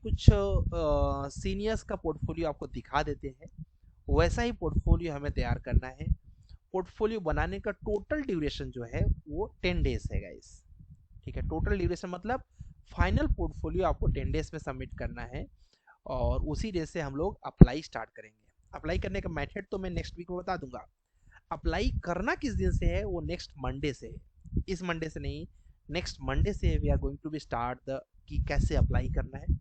कुछ सीनियर्स का पोर्टफोलियो आपको दिखा देते हैं, वैसा ही पोर्टफोलियो हमें तैयार करना है। पोर्टफोलियो बनाने का टोटल ड्यूरेशन जो है वो 10 डेज है गाइस। ठीक है, टोटल ड्यूरेशन मतलब फाइनल पोर्टफोलियो आपको 10 डेज में सबमिट करना है, और उसी डे से हम लोग अप्लाई स्टार्ट करेंगे। अप्लाई करने का मेथड तो मैं नेक्स्ट वीक में बता दूंगा। अप्लाई करना किस दिन से है, वो नेक्स्ट मंडे से है, इस मंडे से नहीं, नेक्स्ट मंडे से we are going to be start the कि कैसे अप्लाई करना है।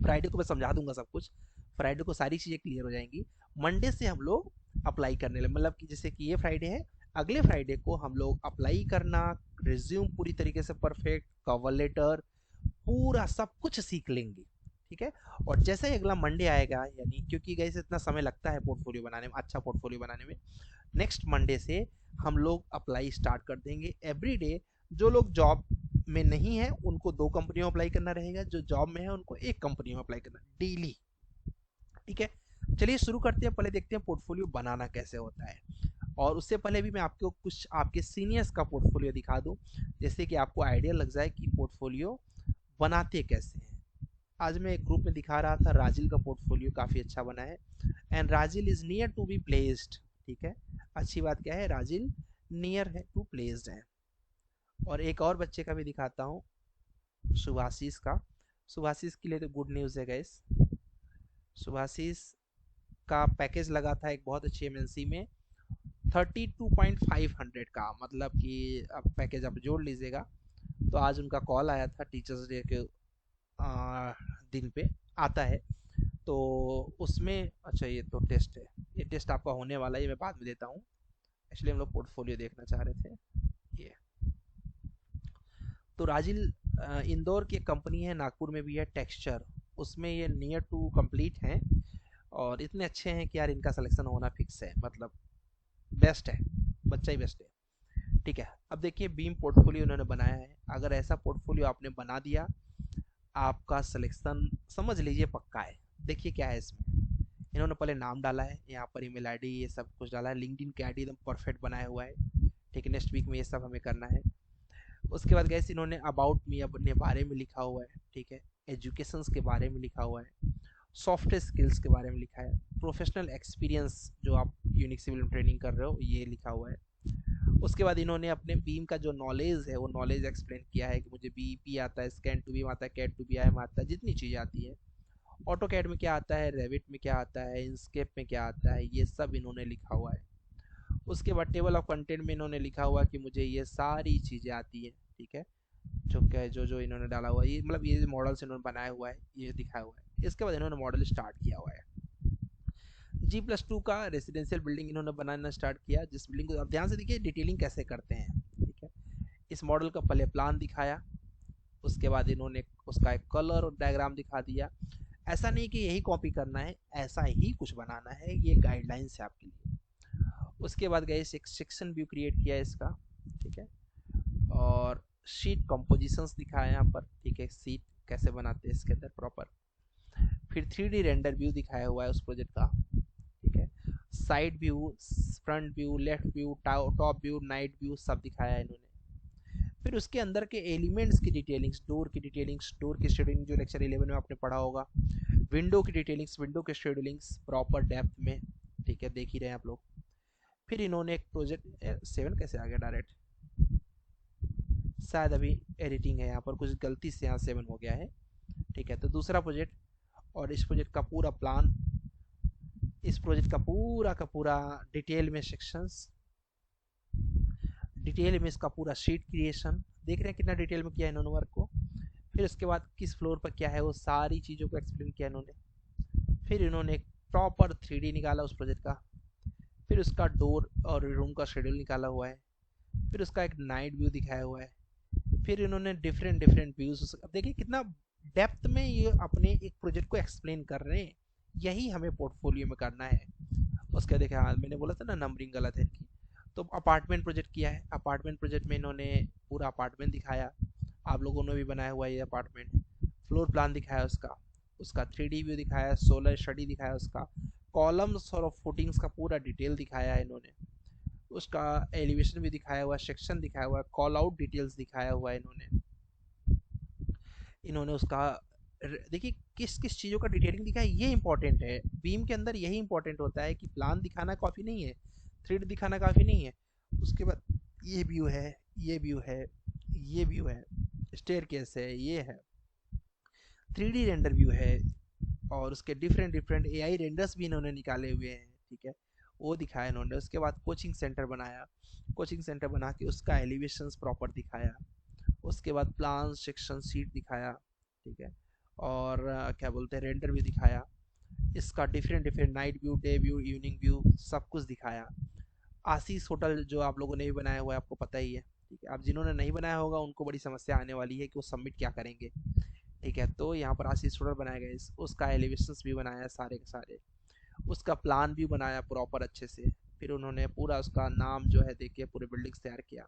फ्राइडे को मैं समझा दूंगा सब कुछ, फ्राइडे को सारी चीज़ें क्लियर हो जाएंगी। मंडे से हम लोग अप्लाई करने लगे, मतलब कि जैसे कि ये फ्राइडे है, अगले फ्राइडे को हम लोग अप्लाई करना, रिज्यूम पूरी तरीके से परफेक्ट, कवर लेटर, पूरा सब कुछ सीख लेंगे। ठीक है, और जैसे ही अगला मंडे आएगा, यानी क्योंकि गाइस इतना समय लगता है पोर्टफोलियो बनाने में, अच्छा पोर्टफोलियो बनाने में, नेक्स्ट मंडे से हम लोग अप्लाई स्टार्ट कर देंगे एवरी डे। जो लोग जॉब में नहीं है उनको 2 कंपनियों में अप्लाई करना रहेगा, जो जॉब में है उनको 1 कंपनी में अप्लाई करना डेली। ठीक है, चलिए शुरू करते हैं। पहले देखते हैं पोर्टफोलियो बनाना कैसे होता है, और उससे पहले भी मैं आपको कुछ आपके सीनियर्स का पोर्टफोलियो दिखा दूं, जैसे कि आपको आइडिया लग जाए कि पोर्टफोलियो बनाते कैसे हैं। आज मैं एक ग्रुप में दिखा रहा था, राजिल का पोर्टफोलियो काफ़ी अच्छा बना है, एंड राजिल is near to be placed. ठीक है, अच्छी बात क्या है, राजिल नियर है टू प्लेस्ड है। और एक और बच्चे का भी दिखाता हूँ, सुभाशीष का। सुभाशीष के लिए तो गुड न्यूज़ है गैस। सुभाशीष का पैकेज लगा था एक बहुत अच्छी एमएनसी में 32,500 का, मतलब कि अब पैकेज आप जोड़ लीजिएगा। तो आज उनका कॉल आया था, टीचर्स डे के दिन पे आता है, तो उसमें अच्छा ये तो टेस्ट है, ये टेस्ट आपका होने वाला है, ये मैं बाद में देता हूँ। एक्चुअली हम लोग पोर्टफोलियो देखना चाह रहे थे। ये तो राजिल इंदौर की एक कंपनी है, नागपुर में भी है, टेक्सचर, उसमें ये नियर टू कंप्लीट हैं, और इतने अच्छे हैं कि यार इनका सिलेक्शन होना फिक्स है, मतलब बेस्ट है, बच्चा ही बेस्ट है। ठीक है, अब देखिए बीम पोर्टफोलियो उन्होंने बनाया है। अगर ऐसा पोर्टफोलियो आपने बना दिया, आपका सिलेक्शन समझ लीजिए पक्का है। देखिए क्या है इसमें, इन्होंने पहले नाम डाला है, यहाँ पर ईमेल आईडी ये सब कुछ डाला है, लिंक्डइन की आईडी एकदम परफेक्ट बनाया हुआ है। ठीक है, नेक्स्ट वीक में ये सब हमें करना है। उसके बाद गैस इन्होंने अबाउट मी अपने बारे में लिखा हुआ है। ठीक है, एजुकेशंस के बारे में लिखा हुआ है, सॉफ्टवेयर स्किल्स के बारे में लिखा है, प्रोफेशनल एक्सपीरियंस जो आप यूनिक सिविल में ट्रेनिंग कर रहे हो ये लिखा हुआ है। उसके बाद इन्होंने अपने बीम का जो नॉलेज है वो नॉलेज एक्सप्लेन किया है कि मुझे बीईपी आता है, स्कैन टू बीम आता है, कैट टू बीआईएम आता है, जितनी चीज़ें आती है, ऑटो कैड में क्या आता है, रेविट में क्या आता है, इंस्केप में क्या आता है, ये सब इन्होंने लिखा हुआ है। उसके बाद टेबल ऑफ कंटेंट में इन्होंने लिखा हुआ कि मुझे ये सारी चीज़ें आती है। ठीक है, जो क्या है, जो जो इन्होंने डाला हुआ है, ये मतलब ये मॉडल्स इन्होंने बनाया हुआ है, ये दिखाया हुआ है। इसके बाद इन्होंने मॉडल स्टार्ट किया हुआ है। G+2 का रेसिडेंशियल बिल्डिंग इन्होंने बनाना स्टार्ट किया, जिस बिल्डिंग को आप ध्यान से देखिए डिटेलिंग कैसे करते हैं। ठीक है, इस मॉडल का पहले प्लान दिखाया, उसके बाद इन्होंने उसका एक कलर और डायग्राम दिखा दिया। ऐसा नहीं कि यही कॉपी करना है, ऐसा ही कुछ बनाना है, ये गाइडलाइंस है आपके लिए। उसके बाद गए एक सेक्शन व्यू क्रिएट किया है इसका। ठीक है, और शीट कंपोजिशंस दिखाया यहाँ पर। ठीक है, सीट कैसे बनाते हैं इसके अंदर प्रॉपर। फिर 3D रेंडर व्यू दिखाया हुआ है उस प्रोजेक्ट का। ठीक है, side view, front view, left view, top view, night view सब दिखाया है इन्होंने। फिर उसके अंदर के एलिमेंट्स की डिटेलिंग्स, डोर की डिटेलिंग्स, डोर की शेड्यूलिंग जो लेक्चर 11 में आपने पढ़ा होगा, विंडो की डिटेलिंग्स, विंडो के शेड्यूलिंग्स प्रॉपर डेप्थ में। ठीक है, देख ही रहे हैं आप लोग। फिर इन्होंने एक प्रोजेक्ट 7 कैसे आ गया डायरेक्ट, शायद अभी एडिटिंग है यहाँ पर, कुछ गलती से यहाँ 7 हो गया है। ठीक है, तो दूसरा प्रोजेक्ट, और इस प्रोजेक्ट का पूरा प्लान, इस प्रोजेक्ट का पूरा डिटेल में सेक्शंस, डिटेल में इसका पूरा शीट क्रिएशन, देख रहे हैं कितना डिटेल में किया है इन्होंने वर्क को। फिर उसके बाद किस फ्लोर पर क्या है वो सारी चीज़ों को एक्सप्लेन किया इन्होंने। फिर इन्होंने एक प्रॉपर 3D निकाला उस प्रोजेक्ट का। फिर उसका डोर और रूम का शेड्यूल निकाला हुआ है। फिर उसका एक नाइट व्यू दिखाया हुआ है। फिर इन्होंने डिफरेंट डिफरेंट व्यूज, देखिए कितना डेप्थ में ये अपने एक प्रोजेक्ट को एक्सप्लेन कर रहे हैं। यही हमें पोर्टफोलियो में करना है। उसके देखिए, हाँ मैंने बोला था ना नंबरिंग गलत है इनकी। तो अपार्टमेंट प्रोजेक्ट किया है, अपार्टमेंट प्रोजेक्ट में इन्होंने पूरा अपार्टमेंट दिखाया, आप लोगों ने भी बनाया हुआ है ये अपार्टमेंट। फ्लोर प्लान दिखाया उसका, उसका 3D व्यू दिखाया, सोलर स्टडी दिखाया उसका, कॉलम्स और फुटिंग्स का पूरा डिटेल दिखाया है इन्होंने, उसका एलिवेशन भी दिखाया हुआ है, सेक्शन दिखाया हुआ है, कॉल आउट डिटेल्स दिखाया हुआ है इन्होंने। इन्होंने उसका देखिए किस किस चीज़ों का डिटेलिंग दिखा है, ये इंपॉर्टेंट है। बीम के अंदर यही इंपॉर्टेंट होता है कि प्लान दिखाना काफ़ी नहीं है, थ्रेड दिखाना काफ़ी नहीं है। उसके बाद ये व्यू है, ये व्यू है, ये व्यू है, स्टेयर केस है, ये है, 3D रेंडर व्यू है, और उसके डिफरेंट डिफरेंट एआई रेंडर्स भी इन्होंने निकाले हुए हैं, ठीक है, वो दिखाया इन्होंने। उसके बाद कोचिंग सेंटर बनाया, कोचिंग सेंटर बना के उसका एलिवेशंस प्रॉपर दिखाया। उसके बाद प्लान सेक्शन सीट दिखाया, ठीक है, और क्या बोलते हैं, रेंडर भी दिखाया। इसका different different night view, day view, evening view, सब कुछ दिखाया। आशीष होटल जो आप लोगों ने भी बनाया हुआ है, आपको पता ही है, ठीक है। अब जिन्होंने नहीं बनाया होगा उनको बड़ी समस्या आने वाली है कि वो सबमिट क्या करेंगे, ठीक है। तो यहाँ पर आशीष होटल बनाया गया, उसका एलिवेशंस भी बनाया सारे के सारे, उसका प्लान भी बनाया प्रॉपर अच्छे से। फिर उन्होंने पूरा उसका नाम जो है देके पूरे बिल्डिंग्स तैयार किया।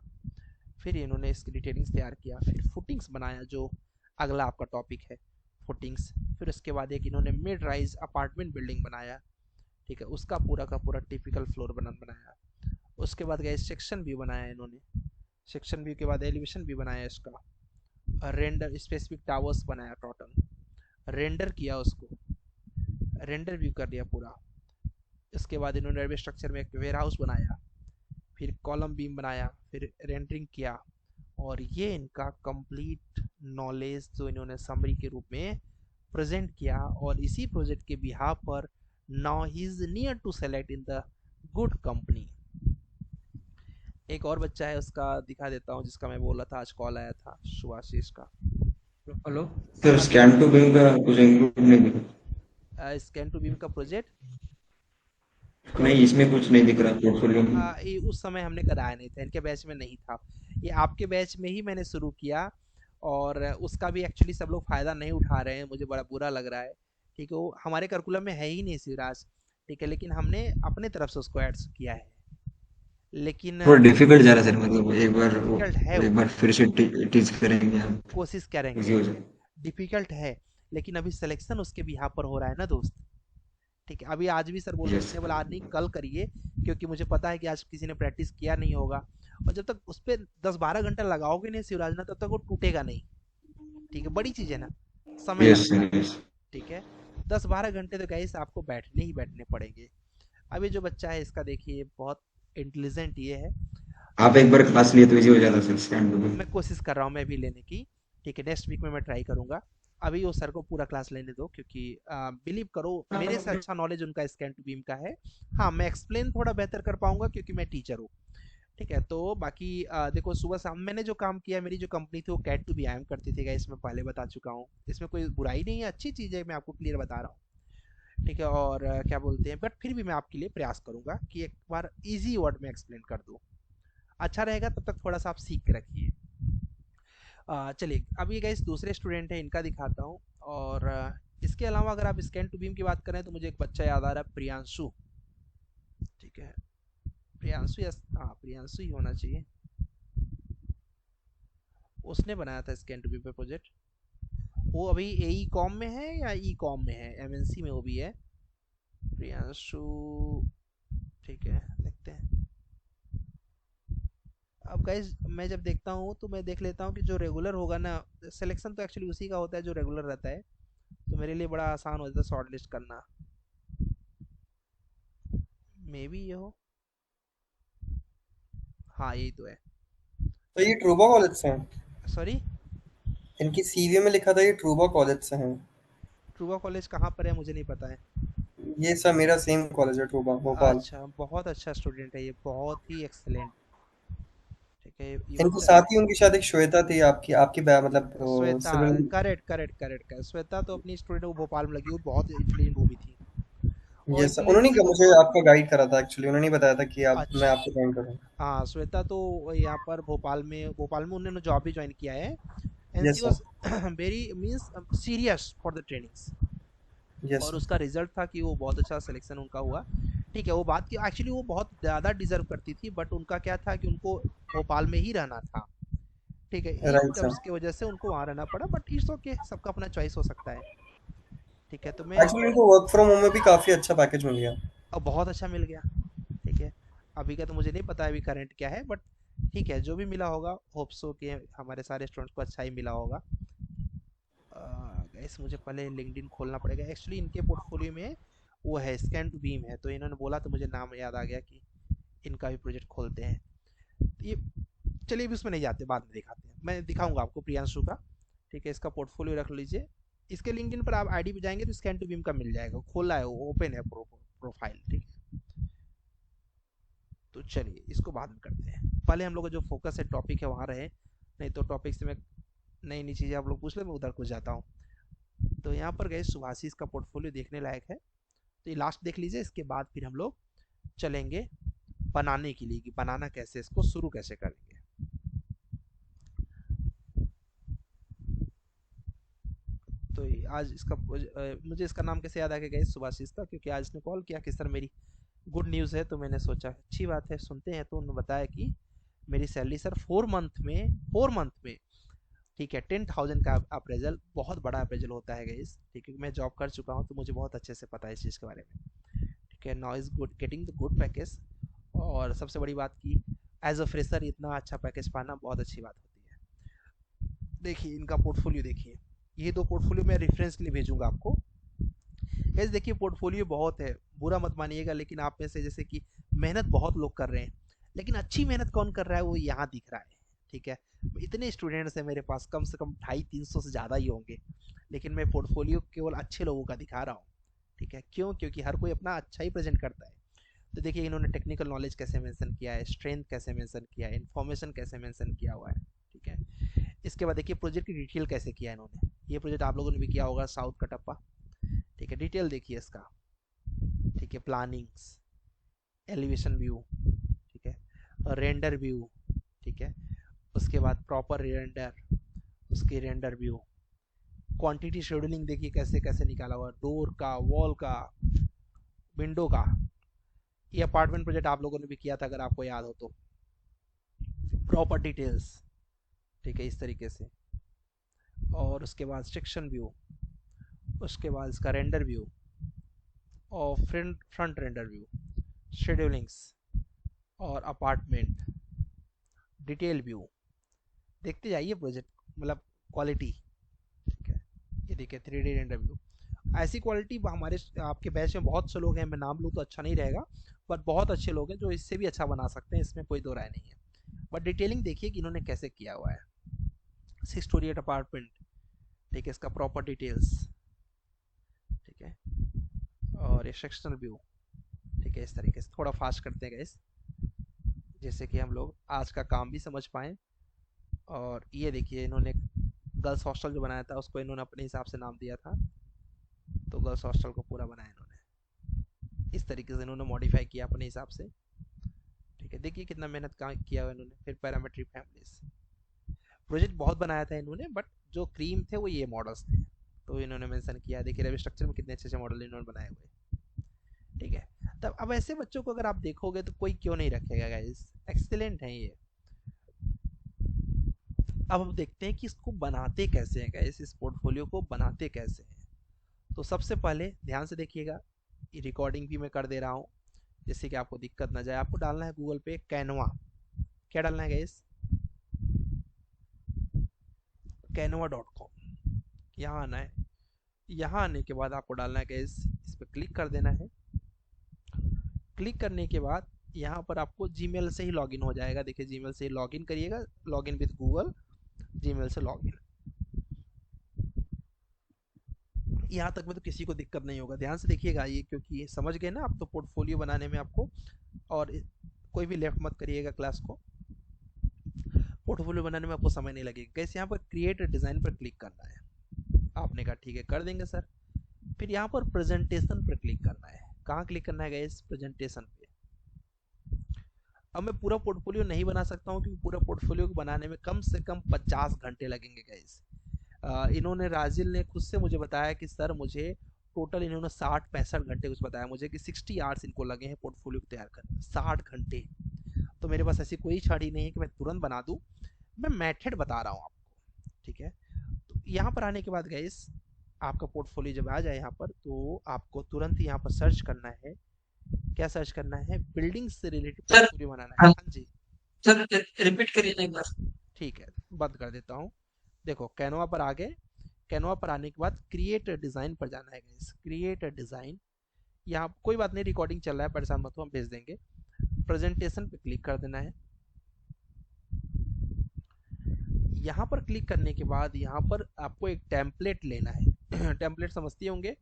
फिर इन्होंने इसकी डिटेलिंग्स तैयार किया। फिर फुटिंग्स बनाया, जो अगला आपका टॉपिक है, फुटिंग्स। फिर उसके बाद एक इन्होंने मिड राइज अपार्टमेंट बिल्डिंग बनाया, ठीक है, उसका पूरा का पूरा टिपिकल फ्लोर बनाया। उसके बाद गए सेक्शन व्यू बनाया इन्होंने, सेक्शन व्यू के बाद एलिवेशन भी बनाया इसका, रेंडर स्पेसिफिक टावर्स बनाया, टोटल रेंडर किया उसको, रेंडर व्यू कर दिया पूरा। इसके बाद इन्होंने रेलवे स्ट्रक्चर में एक वेयर हाउस बनाया, फिर कॉलम बीम बनाया, फिर रेंडरिंग किया। और ये इनका कंप्लीट नॉलेज जो इन्होंने समरी के रूप में प्रेजेंट किया। और इसी प्रोजेक्ट के बिहाफ पर now he is near to select in the good company. एक और बच्चा है, उसका दिखा देता हूँ, जिसका मैं बोला था आज कॉल आया था, शुभाशीष का। हेलो सर, हाँ स्कैन टू बिम का कुछ इंक्लूड नहीं दिखा। स्कैन टू बीम का प्रोजेक्ट, नहीं, इसमें कुछ नहीं दिख रहा पोर्टफोलियो में। ये उस समय हमने कराया नहीं था, इनके बैच में नहीं था, ये आपके बैच में ही मैंने शुरू किया। और उसका भी एक्चुअली सब लोग फ़ायदा नहीं उठा रहे हैं, मुझे बड़ा बुरा लग रहा है, ठीक है। वो हमारे करिकुलम में है ही नहीं शिवराज, ठीक है, लेकिन हमने अपने तरफ से उसको ऐड किया है। लेकिन थोड़ा डिफिकल्ट जा रहा है सर, मतलब एक बार वो, डिफ़िकल्ट है एक वो, बार फिर से टीच करेंगे हम, कोशिश करेंगे, इजी हो जाए। डिफ़िकल्ट है। लेकिन अभी सिलेक्शन उसके बिहाफ पर हो रहा है ना दोस्त, ठीक है। अभी आज भी सर बोल रहे थे, यस। मैंने बोला आज नहीं कल करिए, क्योंकि मुझे पता है कि आज किसी ने प्रैक्टिस किया नहीं होगा। और जब तक उस पर 10-12 घंटा लगाओगे नहीं शिवराज ना, तब तक वो टूटेगा नहीं, ठीक है। बड़ी चीज़ है ना, समय यस लगता सर, है, यस। ठीक है। 10-12 घंटे तो गाइस आपको बैठने ही बैठने पड़ेंगे। अभी जो बच्चा है इसका देखिए, बहुत इंटेलिजेंट ये है। आप एक बार क्लास लिए तो इजी हो जाता सर, स्कैन टू बिम। मैं कोशिश कर रहा हूँ मैं भी लेने की, ठीक है, नेक्स्ट वीक में मैं ट्राई करूंगा। अभी वो सर को पूरा क्लास लेने दो, क्योंकि बिलीव करो मेरे से अच्छा नॉलेज उनका स्कैन टू बीम का है। हाँ, मैं एक्सप्लेन थोड़ा बेहतर कर पाऊंगा क्योंकि मैं टीचर हूँ, ठीक है। तो बाकी देखो, सुबह शाम मैंने जो काम किया, मेरी जो कंपनी थी वो cat to be I M करती थी, इसमें पहले बता चुका हूँ। इसमें कोई बुराई नहीं है, अच्छी चीज़ है, मैं आपको क्लियर बता रहा हूँ, ठीक है। और क्या बोलते हैं, बट फिर भी मैं आपके लिए प्रयास करूंगा कि एक बार इजी वर्ड में एक्सप्लेन कर दूँ, अच्छा रहेगा। तब तक थोड़ा सा आप सीख के रखिए। चलिए, अब ये गाइस दूसरे स्टूडेंट हैं, इनका दिखाता हूँ। और इसके अलावा अगर आप स्कैन टू बीम की बात करें तो मुझे एक बच्चा याद आ रहा है, प्रियांशु, ठीक है। प्रियांशु, यस, हाँ प्रियांशु ही होना चाहिए। उसने बनाया था स्कैन टू बीम पे प्रोजेक्ट। वो अभी एई कॉम में है या ई कॉम में है, एमएनसी में वो भी है, प्रियांशु, ठीक है, देखते हैं। अब गाइज मैं जब देखता हूँ तो मैं देख लेता हूँ कि जो रेगुलर होगा ना, सिलेक्शन तो एक्चुअली उसी का होता है जो रेगुलर रहता है, तो मेरे लिए बड़ा आसान हो जाता है शॉर्ट लिस्ट करना। मे बी ये हो, हाँ यही तो है। तो ये ट्रूबा कॉलेज से हैं। सॉरी, इनकी सीवी में लिखा था ये ट्रूबा कॉलेज से हैं। ट्रूबा कॉलेज कहाँ पर है मुझे नहीं पता है। ये सब मेरा सेम कॉलेज है, ट्रूबा भोपाल। अच्छा, बहुत अच्छा स्टूडेंट है ये, बहुत ही एक्सलेंट, ठीक है। ये इनके बच्चा, साथ ही उनकी शायद एक श्वेता थी, आपकी आपकी मतलब Shweta, civil. Correct correct correct correct, Shweta तो अपनी स्टूडेंट वो भोपाल में लगी, वो बहुत इंटेलिजेंट वो भी थी। और ये सब उन्होंने इंटेलिजेंसी क्या तो, मुझे आपका गाइड करा था एक्चुअली, उन्होंने ही बताया था कि आप मैं आपको अच्छा, ज्वाइन करूँ। हाँ श्वेता तो यहाँ पर भोपाल में उन्होंने जॉब भी ज्वाइन किया है। And she yes sir. Was very means serious for the trainings. Yes और सर। उसका रिजल्ट था कि वो बहुत अच्छा सिलेक्शन उनका हुआ, ठीक है। वो बात की एक्चुअली वो बहुत ज़्यादा डिजर्व करती थी, बट उनका क्या था कि उनको भोपाल में ही रहना था, ठीक है। In right sir. टर्म्स की वजह से उनको वहाँ रहना पड़ा, बट इट्स ओके, सबका अपना चॉइस हो सकता है, ठीक है। तो मैं एक्चुअली इनको वर्क फ्रॉम होम में भी काफी अच्छा पैकेज मिल गया। अब बहुत अच्छा मिल गया, ठीक है। अभी का तो मुझे नहीं पता अभी करंट क्या है, बट ठीक है, जो भी मिला होगा होप सो कि हमारे सारे स्टूडेंट्स को अच्छा ही मिला होगा। गाइस मुझे पहले लिंक्डइन खोलना पड़ेगा। एक्चुअली इनके पोर्टफोलियो में वो है, स्कैन टू बीम है, तो इन्होंने बोला तो मुझे नाम याद आ गया कि इनका भी प्रोजेक्ट खोलते हैं। तो ये, चलिए अभी उसमें नहीं जाते, बाद में दिखाते हैं, मैं दिखाऊंगा आपको प्रियांशु का। ठीक है, इसका पोर्टफोलियो रख लीजिए। इसके लिंक्डइन पर आप आईडी पे जाएंगे तो स्कैन टू बीम का मिल जाएगा, खोला है वो, ओपन है प्रोफाइल। ठीक है, तो चलिए इसको बाद में करते हैं, पहले हम लोग का जो फोकस है टॉपिक है वहाँ रहे, नहीं तो टॉपिक से मैं नई नई चीज़ें आप लोग पूछ ले, मैं उधर कुछ जाता हूँ। तो यहाँ पर गए, सुभाषिस का पोर्टफोलियो देखने लायक है, तो ये लास्ट देख लीजिए, इसके बाद फिर हम लोग चलेंगे बनाने के लिए कि बनाना कैसे, इसको शुरू कैसे करेंगे। तो आज इसका मुझे इसका नाम कैसे याद आ गया इस सुभाषिस का, क्योंकि आज इसने कॉल किया कि सर मेरी गुड न्यूज़ है, तो मैंने सोचा अच्छी बात है सुनते हैं। तो उन्होंने बताया कि मेरी सैलरी सर 4 मंथ में ठीक है 10,000 का अप्रेजल, बहुत बड़ा अप्रेजल होता है गाइस। ठीक है, मैं जॉब कर चुका हूँ तो मुझे बहुत अच्छे से पता है इस चीज़ के बारे में। ठीक है, now is good getting the good package, और सबसे बड़ी बात की एज अ फ्रेशर इतना अच्छा पैकेज पाना बहुत अच्छी बात होती है। देखिए इनका पोर्टफोलियो देखिए, ये दो पोर्टफोलियो मैं रेफरेंस के लिए भेजूंगा आपको। गाइस देखिए पोर्टफोलियो बहुत है, बुरा मत मानिएगा, लेकिन आप में से जैसे कि मेहनत बहुत लोग कर रहे हैं, लेकिन अच्छी मेहनत कौन कर रहा है वो यहाँ दिख रहा है। ठीक है, इतने स्टूडेंट्स हैं मेरे पास, कम से कम 250-300 से ज़्यादा ही होंगे, लेकिन मैं पोर्टफोलियो केवल अच्छे लोगों का दिखा रहा हूँ। ठीक है, क्यों? क्योंकि हर कोई अपना अच्छा ही प्रेजेंट करता है। तो देखिए इन्होंने टेक्निकल नॉलेज कैसे मेंशन किया है, स्ट्रेंथ कैसे मेंशन किया है, इन्फॉर्मेशन कैसे मेंशन किया हुआ है। ठीक है, इसके बाद देखिए प्रोजेक्ट की डिटेल कैसे किया है इन्होंने, ये प्रोजेक्ट आप लोगों ने भी किया होगा, साउथ का टप्पा। ठीक है, डिटेल देखिए इसका। ठीक है, प्लानिंग्स, एलिवेशन व्यू, ठीक है, रेंडर व्यू, ठीक है, उसके बाद प्रॉपर रेंडर, उसके रेंडर व्यू, क्वांटिटी शेड्यूलिंग देखिए कैसे कैसे निकाला हुआ, डोर का, वॉल का, विंडो का। ये अपार्टमेंट प्रोजेक्ट आप लोगों ने भी किया था अगर आपको याद हो तो। प्रॉपर डिटेल्स, ठीक है, इस तरीके से। और उसके बाद सेक्शन व्यू, उसके बाद इसका रेंडर व्यू, और फ्रंट रेंडर व्यू, शेड्यूलिंग्स, और अपार्टमेंट डिटेल व्यू। देखते जाइए प्रोजेक्ट, मतलब क्वालिटी। ठीक है, ये देखिए 3D रेंडर व्यू, ऐसी क्वालिटी हमारे आपके बैच में बहुत से लोग हैं, मैं नाम लूँ तो अच्छा नहीं रहेगा, बट बहुत अच्छे लोग हैं जो इससे भी अच्छा बना सकते हैं, इसमें कोई दो राय नहीं है। बट डिटेलिंग देखिए कि इन्होंने कैसे किया हुआ है। 6 स्टोरी अपार्टमेंट, ठीक है, इसका प्रॉपर डिटेल्स, ठीक है, और ये सेक्शनल व्यू। ठीक है, इस तरीके से थोड़ा फास्ट करते हैं गाइस, जैसे कि हम लोग आज का काम भी समझ पाएँ। और ये देखिए इन्होंने गर्ल्स हॉस्टल जो बनाया था उसको इन्होंने अपने हिसाब से नाम दिया था, तो गर्ल्स हॉस्टल को पूरा बनाया इन्होंने, इस तरीके से इन्होंने मॉडिफाई किया अपने हिसाब से। ठीक है, देखिए कितना मेहनत काम किया हुआ इन्होंने। फिर पैरामेट्रिक फैमिलीज प्रोजेक्ट बहुत बनाया था इन्होंने, बट जो क्रीम थे वो ये मॉडल्स थे, तो इन्होंने मेंशन किया। देखिए रेवी स्ट्रक्चर में कितने अच्छे अच्छे मॉडल इन्होंने बनाए हुए। ठीक है, तब अब ऐसे बच्चों को अगर आप देखोगे तो कोई क्यों नहीं रखेगा गाइस, एक्सीलेंट है ये। अब हम देखते हैं कि इसको बनाते कैसे हैं गाइस, इस पोर्टफोलियो को बनाते कैसे हैं। तो सबसे पहले ध्यान से देखिएगा, ये रिकॉर्डिंग भी मैं कर दे रहा हूँ जिससे कि आपको दिक्कत ना जाए। आपको डालना है गूगल पे कैनवा, क्या डालना है गाइस, canva.com, यहाँ आना है। यहाँ आने के बाद आपको डालना है गाइस, इस पर क्लिक कर देना है। क्लिक करने के बाद यहाँ पर आपको जीमेल से ही लॉगिन हो जाएगा। देखिए जीमेल से ही लॉगिन करिएगा, लॉगिन विद गूगल, जीमेल से लॉगिन। यहाँ तक में तो किसी को दिक्कत नहीं होगा, ध्यान से देखिएगा ये, क्योंकि ये समझ गए ना आप, तो पोर्टफोलियो बनाने में आपको, और कोई भी लेफ्ट मत करिएगा क्लास को, पोर्टफोलियो बनाने में आपको समय नहीं लगेगा। कैसे, यहाँ पर क्रिएट डिज़ाइन पर क्लिक करना है, आपने कहा ठीक है कर देंगे सर। फिर यहाँ पर प्रेजेंटेशन पर क्लिक करना है। कहाँ क्लिक करना है गाइस, प्रेजेंटेशन पे। अब मैं पूरा पोर्टफोलियो नहीं बना सकता हूँ, क्योंकि पूरा पोर्टफोलियो को बनाने में कम से कम 50 घंटे लगेंगे गाइस। इन्होंने, राजिल ने खुद से मुझे बताया कि सर मुझे टोटल, इन्होंने 60-65 घंटे कुछ बताया मुझे कि 60 आवर्स इनको लगे हैं पोर्टफोलियो को तैयार करने में, 60 घंटे। तो मेरे पास ऐसी कोई छड़ी नहीं है कि मैं तुरंत बना दूं, मैं मेथड बता रहा हूँ आपको। ठीक है, तो यहाँ पर आने के बाद गाइस, आपका पोर्टफोलियो जब आ जाए यहाँ पर, तो आपको तुरंत ही यहाँ पर सर्च करना है। क्या सर्च करना है, बिल्डिंग से रिलेटेड सर। पोर्टफोलियो बनाना है। हाँ हाँ जी, सर, रिपीट करिए ना एक बार। ठीक है, बंद कर देता हूँ। देखो कैनवा पर आ गए, कैनवा पर आने के बाद क्रिएट डिज़ाइन पर जाना है गाइस, क्रिएट डिज़ाइन। यहाँ कोई बात नहीं, रिकॉर्डिंग चल रहा है, परेशान मत हो, हम भेज देंगे। प्रेजेंटेशन पे क्लिक कर देना है। यहाँ पर क्लिक करने के बाद यहाँ पर आपको एक टेम्पलेट लेना है। टेम्पलेट समझते होंगे,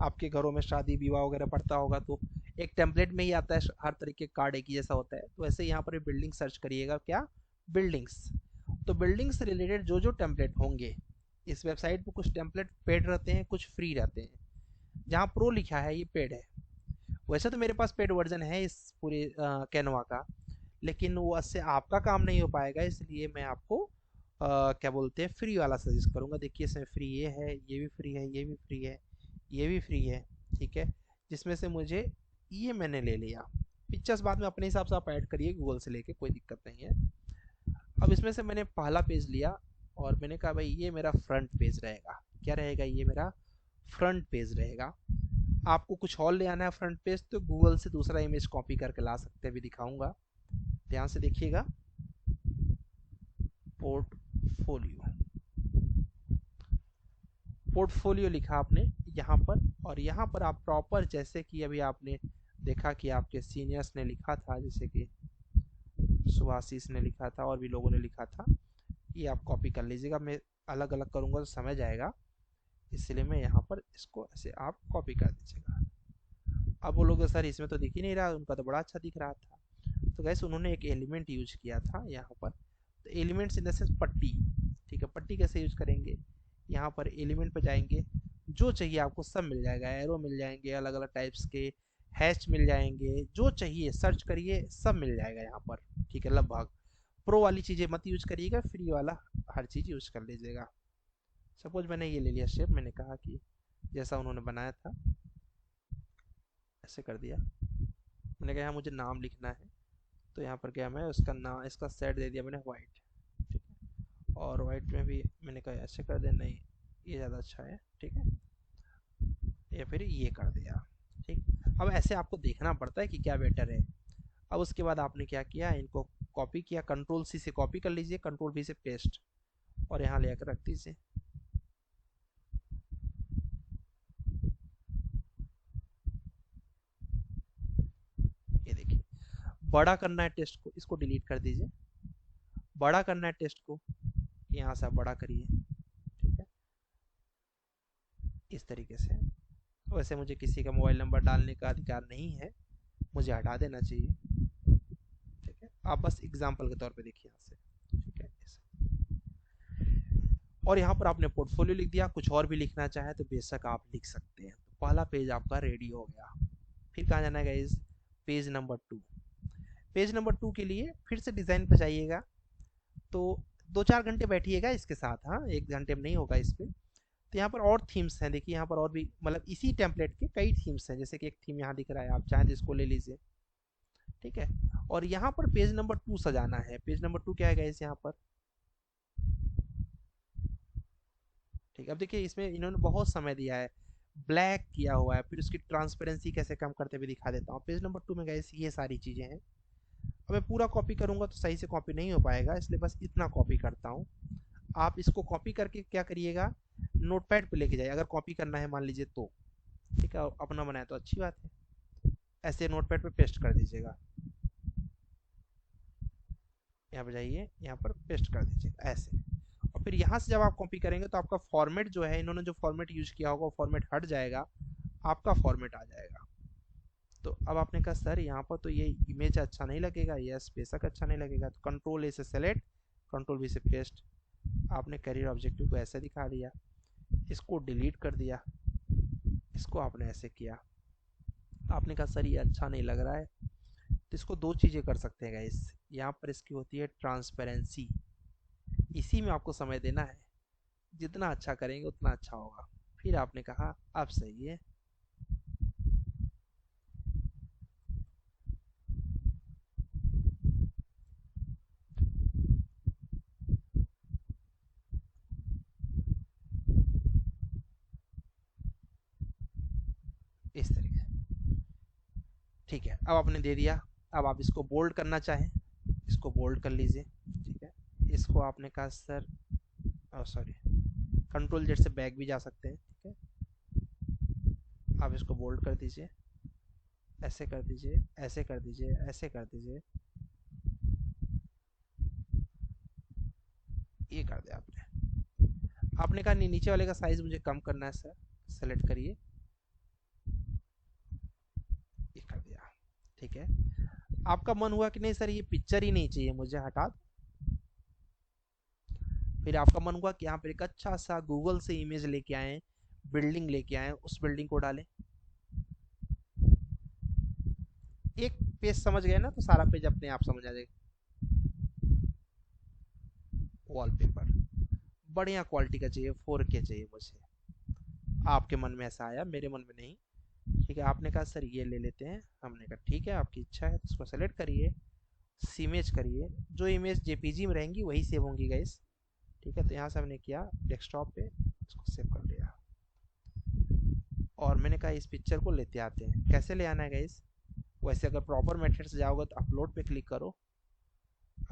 आपके घरों में शादी विवाह वगैरह पड़ता होगा तो एक टेम्पलेट में ही आता है, हर तरीके का कार्ड एक ही जैसा होता है। तो ऐसे यहाँ पर बिल्डिंग सर्च करिएगा, क्या बिल्डिंग्स। तो बिल्डिंग से रिलेटेड जो जो टेम्पलेट होंगे, इस वेबसाइट पर कुछ टेम्पलेट पेड रहते हैं, कुछ फ्री रहते हैं। जहाँ प्रो लिखा है ये पेड है। वैसे तो मेरे पास पेड वर्जन है इस पूरे कैनवा का, लेकिन वो उससे आपका काम नहीं हो पाएगा, इसलिए मैं आपको क्या बोलते हैं, फ्री वाला सजेस्ट करूंगा। देखिए इसमें फ्री ये है, ये भी फ्री है, ये भी फ्री है, ये भी फ्री है, ठीक है। जिसमें से मुझे ये मैंने ले लिया। पिक्चर्स बाद में अपने हिसाब से आप ऐड करिए गूगल से लेके, कोई दिक्कत नहीं है। अब इसमें से मैंने पहला पेज लिया और मैंने कहा भाई ये मेरा फ्रंट पेज रहेगा। क्या रहेगा, ये मेरा फ्रंट पेज रहेगा। आपको कुछ और ले आना है फ्रंट पेज तो गूगल से दूसरा इमेज कॉपी करके ला सकते हैं, अभी दिखाऊंगा, ध्यान से देखिएगा। पोर्टफोलियो, पोर्टफोलियो लिखा आपने यहाँ पर, और यहाँ पर आप प्रॉपर, जैसे कि अभी आपने देखा कि आपके सीनियर्स ने लिखा था, जैसे कि सुभाषिस ने लिखा था और भी लोगों ने लिखा था, ये आप कॉपी कर लीजिएगा। मैं अलग अलग करूँगा तो समझ आएगा, इसलिए मैं यहाँ पर इसको ऐसे आप कॉपी कर दीजिएगा। अब वो लोग सर इसमें तो दिख ही नहीं रहा, उनका तो बड़ा अच्छा दिख रहा था। तो गैस उन्होंने एक एलिमेंट यूज किया था यहाँ पर, तो एलिमेंट्स इन द सेंस पट्टी, ठीक है। पट्टी कैसे यूज करेंगे, यहाँ पर एलिमेंट पर जाएंगे, जो चाहिए आपको सब मिल जाएगा, एरो मिल जाएंगे अलग अलग टाइप्स के, हैश मिल जाएंगे, जो चाहिए सर्च करिए सब मिल जाएगा यहाँ पर, ठीक है। लगभग प्रो वाली चीज़ें मत यूज करिएगा, फ्री वाला हर चीज़ यूज कर लीजिएगा। सपोज मैंने ये ले लिया शेप, मैंने कहा कि जैसा उन्होंने बनाया था ऐसे कर दिया। मैंने कहा यहाँ मुझे नाम लिखना है, तो यहाँ पर क्या, मैं उसका नाम, इसका सेट दे दिया मैंने वाइट, ठीक है। और वाइट में भी मैंने कहा ऐसे कर दे, नहीं ये ज़्यादा अच्छा है, ठीक है, या फिर ये कर दिया, ठीक। अब ऐसे आपको देखना पड़ता है कि क्या बेटर है। अब उसके बाद आपने क्या किया, इनको कॉपी किया, कंट्रोल सी से कॉपी कर लीजिए, कंट्रोल वी से पेस्ट, और यहाँ ले आकर रख दीजिए। ये देखिए, बड़ा करना है टेस्ट को, इसको डिलीट कर दीजिए। बड़ा करना है टेस्ट को, यहाँ से आप बड़ा करिए, ठीक है, इस तरीके से। वैसे मुझे किसी का मोबाइल नंबर डालने का अधिकार नहीं है, मुझे हटा देना चाहिए, ठीक है। आप बस एग्जाम्पल के तौर पे देखिए यहाँ से, ठीक है, ऐसे। और यहाँ पर आपने पोर्टफोलियो लिख दिया, कुछ और भी लिखना चाहे तो बेशक आप लिख सकते हैं। तो पहला पेज आपका रेडी हो गया। फिर कहाँ जाना है guys, page number 2। Page number 2 के लिए फिर से डिज़ाइन पर जाइएगा। तो 2-4 घंटे बैठिएगा इसके साथ, हाँ, 1 घंटे में नहीं होगा इस पर। तो यहाँ पर और थीम्स हैं, देखिए यहाँ पर और भी, मतलब इसी टेम्पलेट के कई थीम्स हैं, जैसे कि एक थीम यहाँ दिख रहा है, आप चाहें तो इसको ले लीजिए, ठीक है। और यहाँ पर पेज नंबर 2 सजाना है। पेज नंबर 2 क्या है गाइस, यहाँ पर, ठीक है। अब देखिए इसमें इन्होंने बहुत समय दिया है, ब्लैक किया हुआ है, फिर उसकी ट्रांसपेरेंसी कैसे कम करते हुए दिखा देता हूँ। पेज नंबर 2 में गाइस ये सारी चीज़ें हैं। अब मैं पूरा कॉपी करूँगा तो सही से कॉपी नहीं हो पाएगा, इसलिए बस इतना कॉपी करता हूँ। आप इसको कॉपी करके क्या करिएगा, नोटपैड पे लेके जाइए, अगर कॉपी करना है मान लीजिए तो, ठीक है। अपना बनाया तो अच्छी बात है, ऐसे नोटपैड पे पेस्ट कर दीजिएगा। यहाँ पे जाइए, यहाँ पर पेस्ट कर दीजिएगा ऐसे। और फिर यहाँ से जब आप कॉपी करेंगे तो आपका फॉर्मेट जो है, इन्होंने जो फॉर्मेट यूज किया होगा वो फॉर्मेट हट जाएगा, आपका फॉर्मेट आ जाएगा। तो अब आपने कहा सर यहाँ पर तो ये इमेज अच्छा नहीं लगेगा, यस बेशक अच्छा नहीं लगेगा, तो कंट्रोल ए से सेलेक्ट, कंट्रोल बी से पेस्ट। आपने करियर ऑब्जेक्टिव को ऐसे दिखा दिया, इसको डिलीट कर दिया, इसको आपने ऐसे किया। आपने कहा सर ये अच्छा नहीं लग रहा है, तो इसको 2 चीज़ें कर सकते हैं गाइस। यहाँ पर इसकी होती है ट्रांसपेरेंसी, इसी में आपको समय देना है, जितना अच्छा करेंगे उतना अच्छा होगा। फिर आपने कहा अब सही है, इस तरीके से, ठीक है। अब आपने दे दिया। अब आप इसको बोल्ड करना चाहें, इसको बोल्ड कर लीजिए, ठीक है। इसको आपने कहा सर, सॉरी, कंट्रोल जेड से बैक भी जा सकते हैं, ठीक है। आप इसको बोल्ड कर दीजिए, ऐसे कर दीजिए, ऐसे कर दीजिए, ऐसे कर दीजिए, ये कर दिया आपने। आपने कहा नहीं नीचे वाले का साइज मुझे कम करना है सर, सेलेक्ट करिए, ये कर दिया, ठीक है। आपका मन हुआ कि नहीं सर ये पिक्चर ही नहीं चाहिए मुझे, हटा दो। फिर आपका मन हुआ कि यहाँ पर एक अच्छा सा गूगल से इमेज लेके आए, बिल्डिंग लेके आए, उस बिल्डिंग को डालें। एक पेज समझ गए ना, तो सारा पेज अपने आप समझ आ जाएगा। वॉलपेपर बढ़िया क्वालिटी का चाहिए, 4K चाहिए मुझे। आपके मन में ऐसा आया, मेरे मन में नहीं, ठीक है। आपने कहा सर ये ले लेते हैं, हमने कहा ठीक है आपकी इच्छा है, तो उसको सेलेक्ट करिए, इमेज करिए, जो इमेज जेपीजी में रहेंगी वही सेव होंगी गाइस, ठीक है। तो यहाँ से हमने किया डेस्कटॉप पे, इसको सेव कर लिया, और मैंने कहा इस पिक्चर को लेते आते हैं। कैसे ले आना है गाइस? वैसे अगर प्रॉपर मेथड से जाओगे तो अपलोड पे क्लिक करो,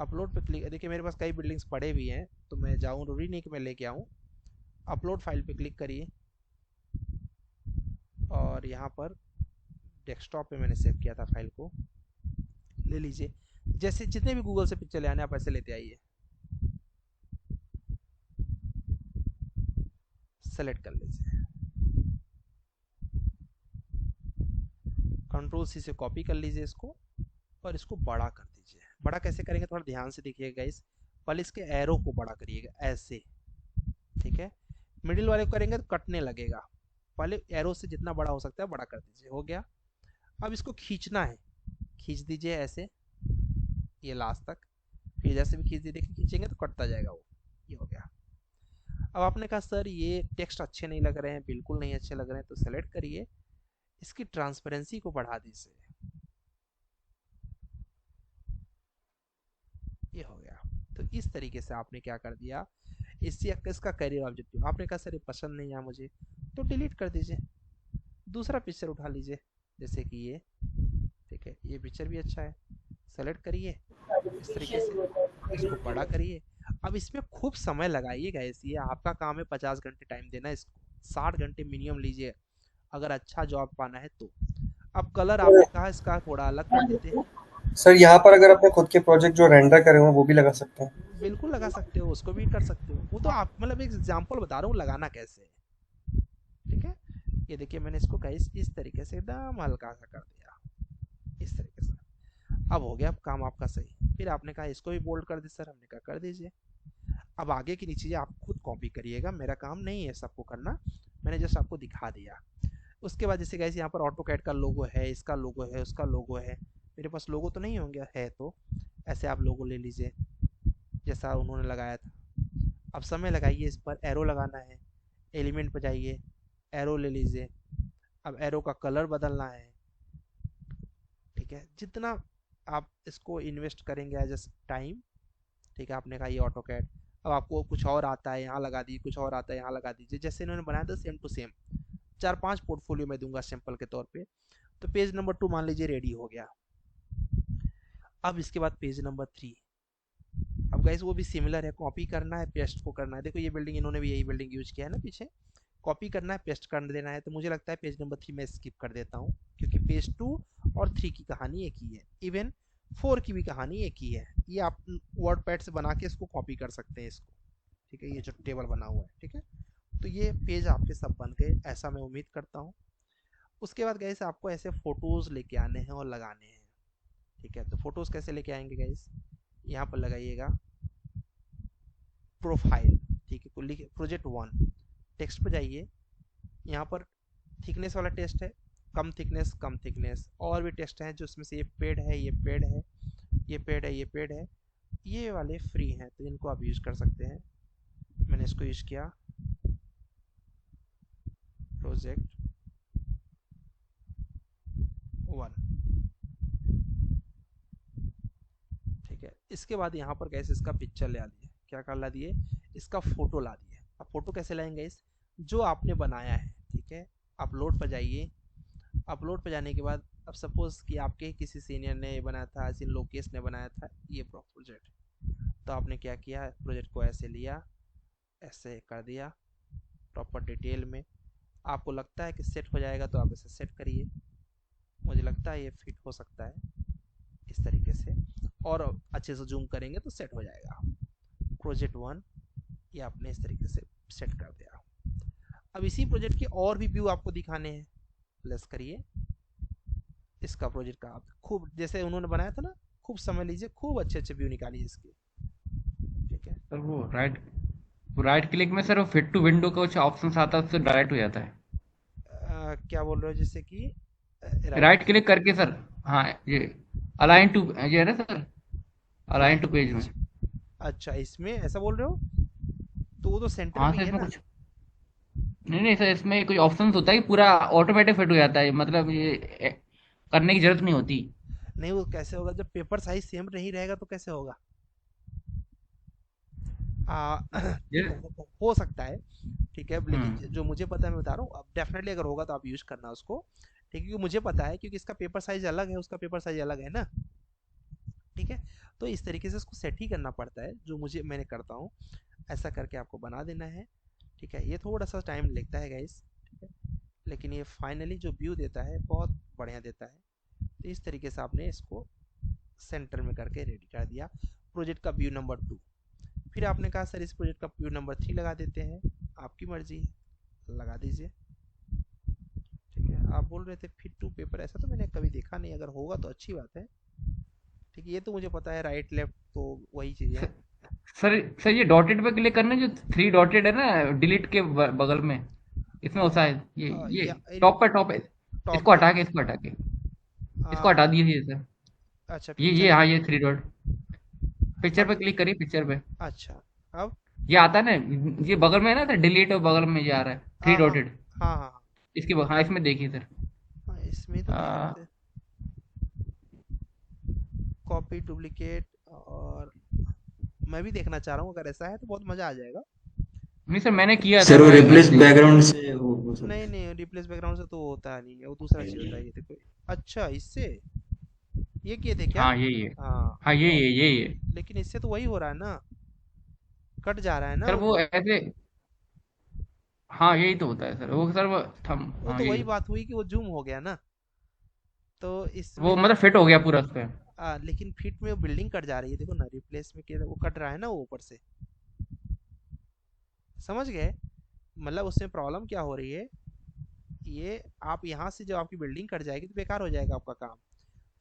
अपलोड पे क्लिक, देखिए मेरे पास कई बिल्डिंग्स पड़े भी हैं, तो मैं जाऊँ जरूरी नहीं कि मैं लेके आऊँ। अपलोड फाइल पे क्लिक करिए, और यहाँ पर डेस्कटॉप पे मैंने सेव किया था फाइल को, ले लीजिए। जैसे जितने भी गूगल से पिक्चर ले आने आप ऐसे लेते आइए, सेलेक्ट कर लीजिए, कंट्रोल सी से कॉपी कर लीजिए इसको, और इसको बड़ा कर दीजिए। बड़ा कैसे करेंगे थोड़ा ध्यान से देखिएगा गाइस, पहले इसके एरो को बड़ा करिएगा ऐसे, ठीक है। मिडिल वाले को करेंगे तो कटने लगेगा, पहले एरो से जितना बड़ा हो सकता है बड़ा कर दीजिए, हो गया। अब इसको खींचना है, खींच दीजिए ऐसे, ये लास्ट तक, फिर जैसे भी खींच दीजिए, खींचेंगे तो कटता जाएगा वो, ये हो गया। अब आपने कहा सर ये टेक्स्ट अच्छे नहीं लग रहे हैं, बिल्कुल नहीं अच्छे लग रहे हैं, तो सेलेक्ट करिए, इसकी ट्रांसपेरेंसी को बढ़ा दीजिए, ये हो गया। तो इस तरीके से आपने क्या कर दिया, इससे इसका करियर ऑब्जेक्टिव। आपने कहा सर ये पसंद नहीं आया मुझे, तो डिलीट कर दीजिए, दूसरा पिक्चर उठा लीजिए, जैसे कि ये, ठीक है, ये पिक्चर भी अच्छा है, सेलेक्ट करिए इस तरीके से, इसको बड़ा करिए। अब इसमें खूब समय लगाइएगा, ये आपका काम है 50 घंटे टाइम देना, इसको 60 घंटे मिनिमम लीजिए अगर अच्छा जॉब पाना है तो। अब कलर आपने कहा इसका थोड़ा अलग कर देते हैं, सर यहाँ पर अगर अपने खुद के प्रोजेक्ट जो रेंडर करे हो वो भी लगा सकते हैं। बिल्कुल लगा सकते हो, उसको भी कर सकते हो, वो तो आप मतलब एक एग्जांपल बता रहा हूँ लगाना कैसे है, ठीक है। ये देखिए मैंने इसको गाइस इस तरीके से एकदम हल्का सा कर दिया, इस तरीके से। अब हो गया, अब काम आपका सही। फिर आपने कहा इसको भी बोल्ड कर दी सर, हमने कहा कर दीजिए। अब आगे की चीज़ें आप खुद कॉपी करिएगा, मेरा काम नहीं है सबको करना, मैंने जस्ट आपको दिखा दिया। उसके बाद जैसे गाइस यहाँ पर ऑटो कैड का लोगो है, इसका लोगो है, उसका लोगो है, मेरे पास लोगो तो नहीं होंगे, है तो ऐसे आप लोगो ले लीजिए जैसा उन्होंने लगाया था। अब समय लगाइए, इस पर एरो लगाना है, एलिमेंट पर जाइए, एरो ले लीजिए। अब एरो का कलर बदलना है, ठीक है। जितना आप इसको इन्वेस्ट करेंगे एज अ टाइम, ठीक है। आपने कहा ये ऑटो कैड, अब आपको कुछ और आता है यहाँ लगा दीजिए, कुछ और आता है यहाँ लगा दीजिए, जैसे इन्होंने बनाया था सेम टू सेम। 4-5 पोर्टफोलियो में दूंगा सैंपल के तौर पे। तो पेज नंबर 2 मान लीजिए रेडी हो गया। अब इसके बाद पेज नंबर 3, अब गाइस वो भी सिमिलर है, कॉपी करना है, पेस्ट को करना है। देखो ये बिल्डिंग इन्होंने भी यही बिल्डिंग यूज किया है ना पीछे, कॉपी करना है, पेस्ट कर देना है। तो मुझे लगता है पेज नंबर 3 में स्किप कर देता हूँ, क्योंकि पेज 2 और 3 की कहानी एक ही है, इवन 4 की भी कहानी एक ही है। ये आप वर्ड पैड से बना के इसको कॉपी कर सकते हैं इसको, ठीक है, ये जो टेबल बना हुआ है, ठीक है। तो ये पेज आपके सब बन गए, ऐसा मैं उम्मीद करता हूँ। उसके बाद गाइस आपको ऐसे फोटोज लेके आने हैं और लगाने हैं, ठीक है। तो फोटोज कैसे लेके आएंगे गाइस, यहाँ पर लगाइएगा प्रोफाइल, ठीक है, लिखिए प्रोजेक्ट 1, टेक्स्ट पे जाइए, यहाँ पर थिकनेस वाला टेस्ट है, कम थिकनेस, कम थिकनेस, और भी टेस्ट हैं जो उसमें से ये पेड है, ये पेड है, ये पेड है, ये पेड है, ये वाले फ्री हैं, तो इनको आप यूज कर सकते हैं। मैंने इसको यूज किया, प्रोजेक्ट 1, ठीक है। इसके बाद यहाँ पर कैसे इसका पिक्चर ला दिए, क्या कर ला दिए, इसका फोटो ला दिए। अब फोटो कैसे लाएंगे, इस जो आपने बनाया है, ठीक है, अपलोड पर जाइए। अपलोड पर जाने के बाद अब सपोज कि आपके किसी सीनियर ने बनाया था, ऐसे लोकेश ने बनाया था ये प्रोजेक्ट, तो आपने क्या किया, प्रोजेक्ट को ऐसे लिया, ऐसे कर दिया, प्रॉपर डिटेल में। आपको लगता है कि सेट हो जाएगा तो आप इसे सेट करिए। मुझे लगता है ये फिट हो सकता है इस तरीके से, और अच्छे से जूम करेंगे तो सेट हो जाएगा। प्रोजेक्ट 1 ये आपने इस तरीके से सेट कर दिया। अब इसी प्रोजेक्ट के और भी व्यू आपको दिखाने हैं। प्लस करिए इसका प्रोजेक्ट का, आप खूब जैसे उन्होंने बनाया था ना, खूब समय लीजिए, खूब अच्छे अच्छे व्यू निकालिए इसके। ठीक है, सर वो राइट क्लिक में सर वो फिट टू विंडो का कुछ ऑप्शन आता है, उससे डायरेक्ट हो जाता है। क्या बोल रहे हो, जैसे कि राइट। राइट क्लिक करके सर, हाँ ये अलाइन टू, ये है ना सर, अलाइन टू पेज में। अच्छा, इसमें ऐसा बोल रहे हो, तो वो तो सेंटर हाँ में सर ही है इसमें ना। कुछ नहीं, नहीं सर, इसमें कुछ ऑप्शन होता है कि पूरा ऑटोमेटिक फिट हो जाता है, मतलब ये करने की जरूरत नहीं होती। नहीं, वो कैसे होगा जब पेपर साइज सेम नहीं रहेगा, तो कैसे होगा। ये हो सकता है। ठीक है, लेकिन हम्म जो मुझे पता है मैं बता रहा हूँ, अब डेफिनेटली अगर होगा तो आप यूज करना उसको। ठीक है, क्योंकि मुझे पता है, क्योंकि इसका पेपर साइज अलग है, उसका पेपर साइज अलग है ना। ठीक है, तो इस तरीके से इसको सेट ही करना पड़ता है, जो मैंने करता हूँ। ऐसा करके आपको बना देना है। ठीक है, ये थोड़ा सा टाइम लगता है गाइस। ठीक है, लेकिन ये फाइनली जो व्यू देता है बहुत बढ़िया देता है। तो इस तरीके से आपने इसको सेंटर में करके रेडी कर दिया। प्रोजेक्ट का व्यू नंबर 2। फिर आपने कहा सर इस प्रोजेक्ट का व्यू नंबर 3 लगा देते हैं। आपकी मर्जी है, लगा दीजिए। ठीक है, आप बोल रहे थे फिट टू पेपर, ऐसा तो मैंने कभी देखा नहीं, अगर होगा तो अच्छी बात है। ठीक है, ये तो मुझे पता है, राइट लेफ्ट तो वही चीज़ें हैं। सर सर ये डॉटेड पे क्लिक करना, जो थ्री डॉटेड है ना डिलीट के बगल में, इसमें होता है ये या टॉप है। टॉप इसको पे। हटा के, इसको हटा दीजिए सर। अच्छा, ये पिक्चर। हाँ, ये थ्री डॉट, पिक्चर पे अब क्लिक करिए, पिक्चर पे। अच्छा, अब ये आता है ना, ये बगल में है ना सर, डिलीट और बगल में ये आ रहा है थ्री हाँ हाँ डॉटेड। हाँ हाँ हाँ इसमें देखिए सर। हाँ, इसमें तो देख रहे थे कॉपी डुप्लीकेट, और मैं भी देखना चाह रहा हूँ, अगर ऐसा है तो बहुत मज़ा आ जाएगा। नहीं सर, मैंने किया था, सर वो मैं रिप्लेस देख। बैकग्राउंड से हो सकता नहीं नहीं, रिप्लेस बैकग्राउंड से तो होता नहीं है, वो दूसरा चीज़ होता है, ये देखो। अच्छा, इससे ये किए थे क्या। हाँ यही है। हाँ, हाँ यही है। लेकिन इससे तो वही हो रहा है ना, कट जा रहा है ना सर वो। वो ऐसे, हाँ यही तो होता है सर, वो सर वो थम, वो हाँ तो यही वही है। बात हुई कि वो जूम हो गया ना, तो इसमें वो मतलब फिट हो गया पूरा उस पे। लेकिन फिट में वो बिल्डिंग कट जा रही है, देखो ना, रिप्लेस में वो कट रहा है ना वो ऊपर से। समझ गए, मतलब उसमें प्रॉब्लम क्या हो रही है। ये आप यहाँ से जब आपकी बिल्डिंग कट जाएगी तो बेकार हो जाएगा आपका काम।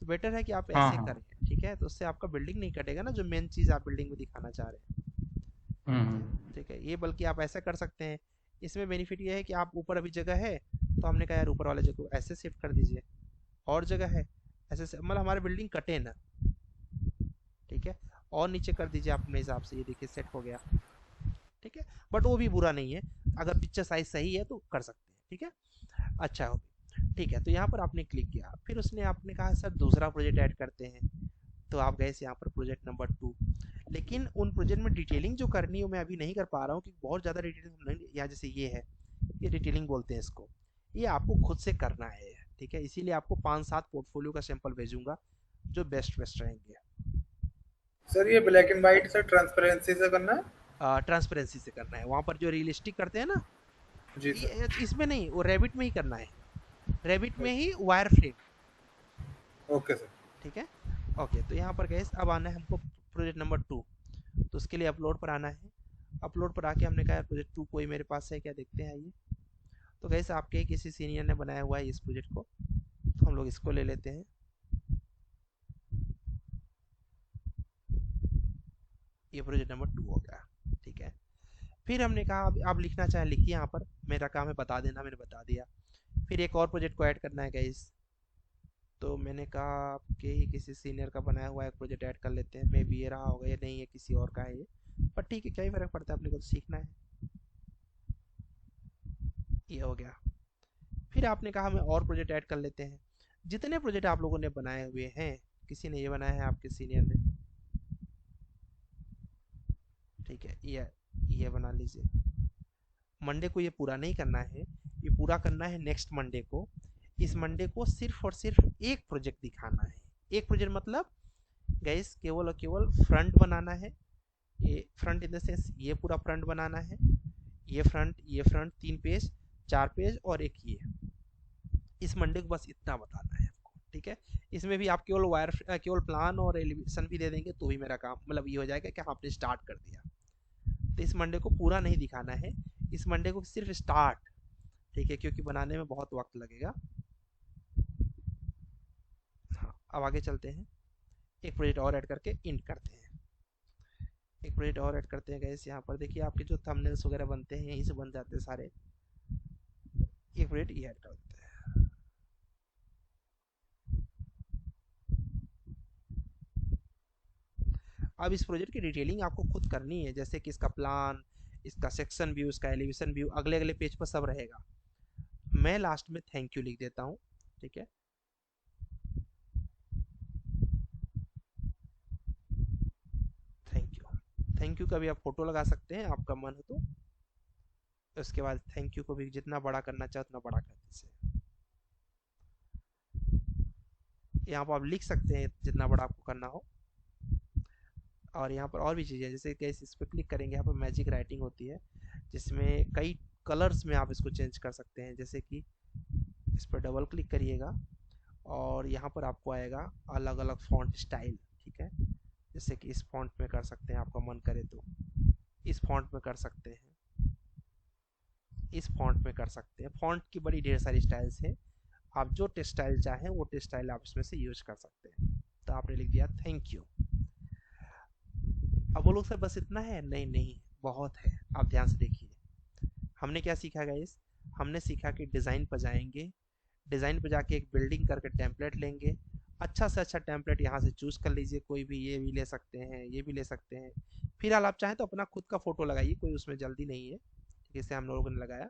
तो बेटर है कि आप हाँ ऐसे हाँ। करें। ठीक है, तो उससे आपका बिल्डिंग नहीं कटेगा ना, जो मेन चीज़ आप बिल्डिंग में दिखाना चाह रहे हैं। हम्म। ठीक है, ये बल्कि आप ऐसा कर सकते हैं। इसमें बेनिफिट ये है कि आप ऊपर अभी जगह है, तो हमने कहा यार ऊपर वाले जगह को ऐसे शिफ्ट कर दीजिए, और जगह है ऐसे मतलब हमारे बिल्डिंग कटे ना। ठीक है, और नीचे कर दीजिए आप अपने हिसाब से, ये देखिए सेट हो गया। ठीक है, बट वो भी बुरा नहीं है, अगर पिक्चर साइज सही है तो कर सकते हैं। ठीक है, अच्छा हो गया। ठीक है, तो यहाँ पर आपने क्लिक किया, फिर उसने आपने कहा सर दूसरा प्रोजेक्ट ऐड करते हैं। तो आप गए यहाँ पर प्रोजेक्ट नंबर 2। लेकिन उन प्रोजेक्ट में डिटेलिंग जो करनी है वो मैं अभी नहीं कर पा रहा हूँ, क्योंकि बहुत ज़्यादा डिटेलिंग नहीं, या जैसे ये है, ये डिटेलिंग बोलते हैं इसको, ये आपको खुद से करना है। ठीक है, इसीलिए आपको 5-7 पोर्टफोलियो का सैंपल भेजूंगा, जो बेस्ट बेस्ट रहेंगे। सर ये ब्लैक एंड व्हाइट से ट्रांसपेरेंसी से करना है। ट्रांसपेरेंसी से करना है, वहाँ पर जो रियलिस्टिक करते हैं ना, जी सर। इसमें नहीं, वो रैबिट में ही करना है, रैबिट में ही वायर फ्रेम। Okay sir. ठीक है, ओके, तो यहाँ पर गैस अब आना है हमको प्रोजेक्ट नंबर 2। तो उसके लिए अपलोड पर आना है। अपलोड पर आके हमने कहा प्रोजेक्ट 2 कोई मेरे पास है क्या, देखते हैं ये। तो गैस आपके ही किसी सीनियर ने बनाया हुआ है इस प्रोजेक्ट को, तो हम लोग इसको ले लेते हैं। ये प्रोजेक्ट नंबर 2 हो गया। ठीक है, फिर हमने कहा आप लिखना चाहें लिखिए, यहाँ पर मेरा काम है बता देना, मैंने बता दिया। फिर एक और प्रोजेक्ट को ऐड करना है गाइस। तो मैंने कहा आपके ही किसी सीनियर का बनाया हुआ एक प्रोजेक्ट ऐड कर लेते हैं, मे बी ये रहा होगा या नहीं, ये किसी और का है ये, पर ठीक है, क्या ही फर्क पड़ता है, अपने को तो सीखना है। ये हो गया। फिर आपने कहा हमें और प्रोजेक्ट ऐड कर लेते हैं। जितने प्रोजेक्ट आप लोगों ने बनाए हुए हैं, किसी ने ये बनाया है आपके सीनियर ने, ठीक है, ये बना लीजिए। मंडे को ये पूरा नहीं करना है, ये पूरा करना है नेक्स्ट मंडे को। इस मंडे को सिर्फ और सिर्फ एक प्रोजेक्ट दिखाना है। एक प्रोजेक्ट मतलब गैस केवल और केवल फ्रंट बनाना है। ये फ्रंट इन द सेंस ये पूरा फ्रंट बनाना है। ये फ्रंट 3 पेज, 4 पेज और एक ये। इस मंडे को बस इतना बताना है आपको, ठीक है। इसमें भी आप केवल केवल प्लान और एलिवेशन भी दे देंगे तो भी मेरा काम मतलब ये हो जाएगा कि हाँ, आपने स्टार्ट कर दिया। तो इस मंडे को पूरा नहीं दिखाना है, इस मंडे को सिर्फ स्टार्ट, ठीक है, क्योंकि बनाने में बहुत वक्त लगेगा। हाँ, अब आगे चलते हैं। एक प्रोजेक्ट और ऐड करके इंड करते हैं। एक प्रोजेक्ट और ऐड करते हैं गाइस। यहाँ पर देखिए आपके जो थंबनेल्स वगैरह बनते हैं यहीं से बन जाते हैं सारे। एक प्रोजेक्ट ये ऐड कर देते हैं। अब इस प्रोजेक्ट की डिटेलिंग आपको खुद करनी है, जैसे कि इसका प्लान, इसका सेक्शन व्यू, इसका एलिवेशन व्यू अगले अगले पेज पर सब रहेगा। मैं लास्ट में थैंक यू लिख देता हूँ, ठीक है। थैंक यू, थैंक यू का भी आप फोटो लगा सकते हैं आपका मन हो तो। उसके बाद थैंक यू को भी जितना बड़ा करना चाहे उतना बड़ा कर दीजिए। यहाँ पर आप लिख सकते हैं जितना बड़ा आपको करना हो। और यहाँ पर और भी चीज़ें, जैसे कि इस पर क्लिक करेंगे, यहाँ पर मैजिक राइटिंग होती है जिसमें कई कलर्स में आप इसको चेंज कर सकते हैं। जैसे कि इस पर डबल क्लिक करिएगा और यहाँ पर आपको आएगा अलग अलग फॉन्ट स्टाइल, ठीक है। जैसे कि इस फॉन्ट में कर सकते हैं, आपका मन करे तो इस फॉन्ट में कर सकते हैं, इस फॉन्ट में कर सकते हैं। फॉन्ट की बड़ी ढेर सारी स्टाइल्स है, आप जो टेक्स्ट स्टाइल चाहें वो टेक्स्ट स्टाइल आप इसमें से यूज कर सकते हैं। तो आपने लिख दिया थैंक यू। अब वो लोग सर बस इतना है, नहीं नहीं, बहुत है। आप ध्यान से देखिए हमने क्या सीखा गाइस। हमने सीखा कि डिज़ाइन पर जाएंगे, डिज़ाइन पर जाके एक बिल्डिंग करके टेम्पलेट लेंगे। अच्छा से अच्छा टेम्पलेट यहाँ से चूज़ कर लीजिए, कोई भी, ये भी ले सकते हैं, ये भी ले सकते हैं। फिलहाल आप चाहें तो अपना खुद का फ़ोटो लगाइए, कोई उसमें जल्दी नहीं है। जैसे हम लोगों ने लगाया,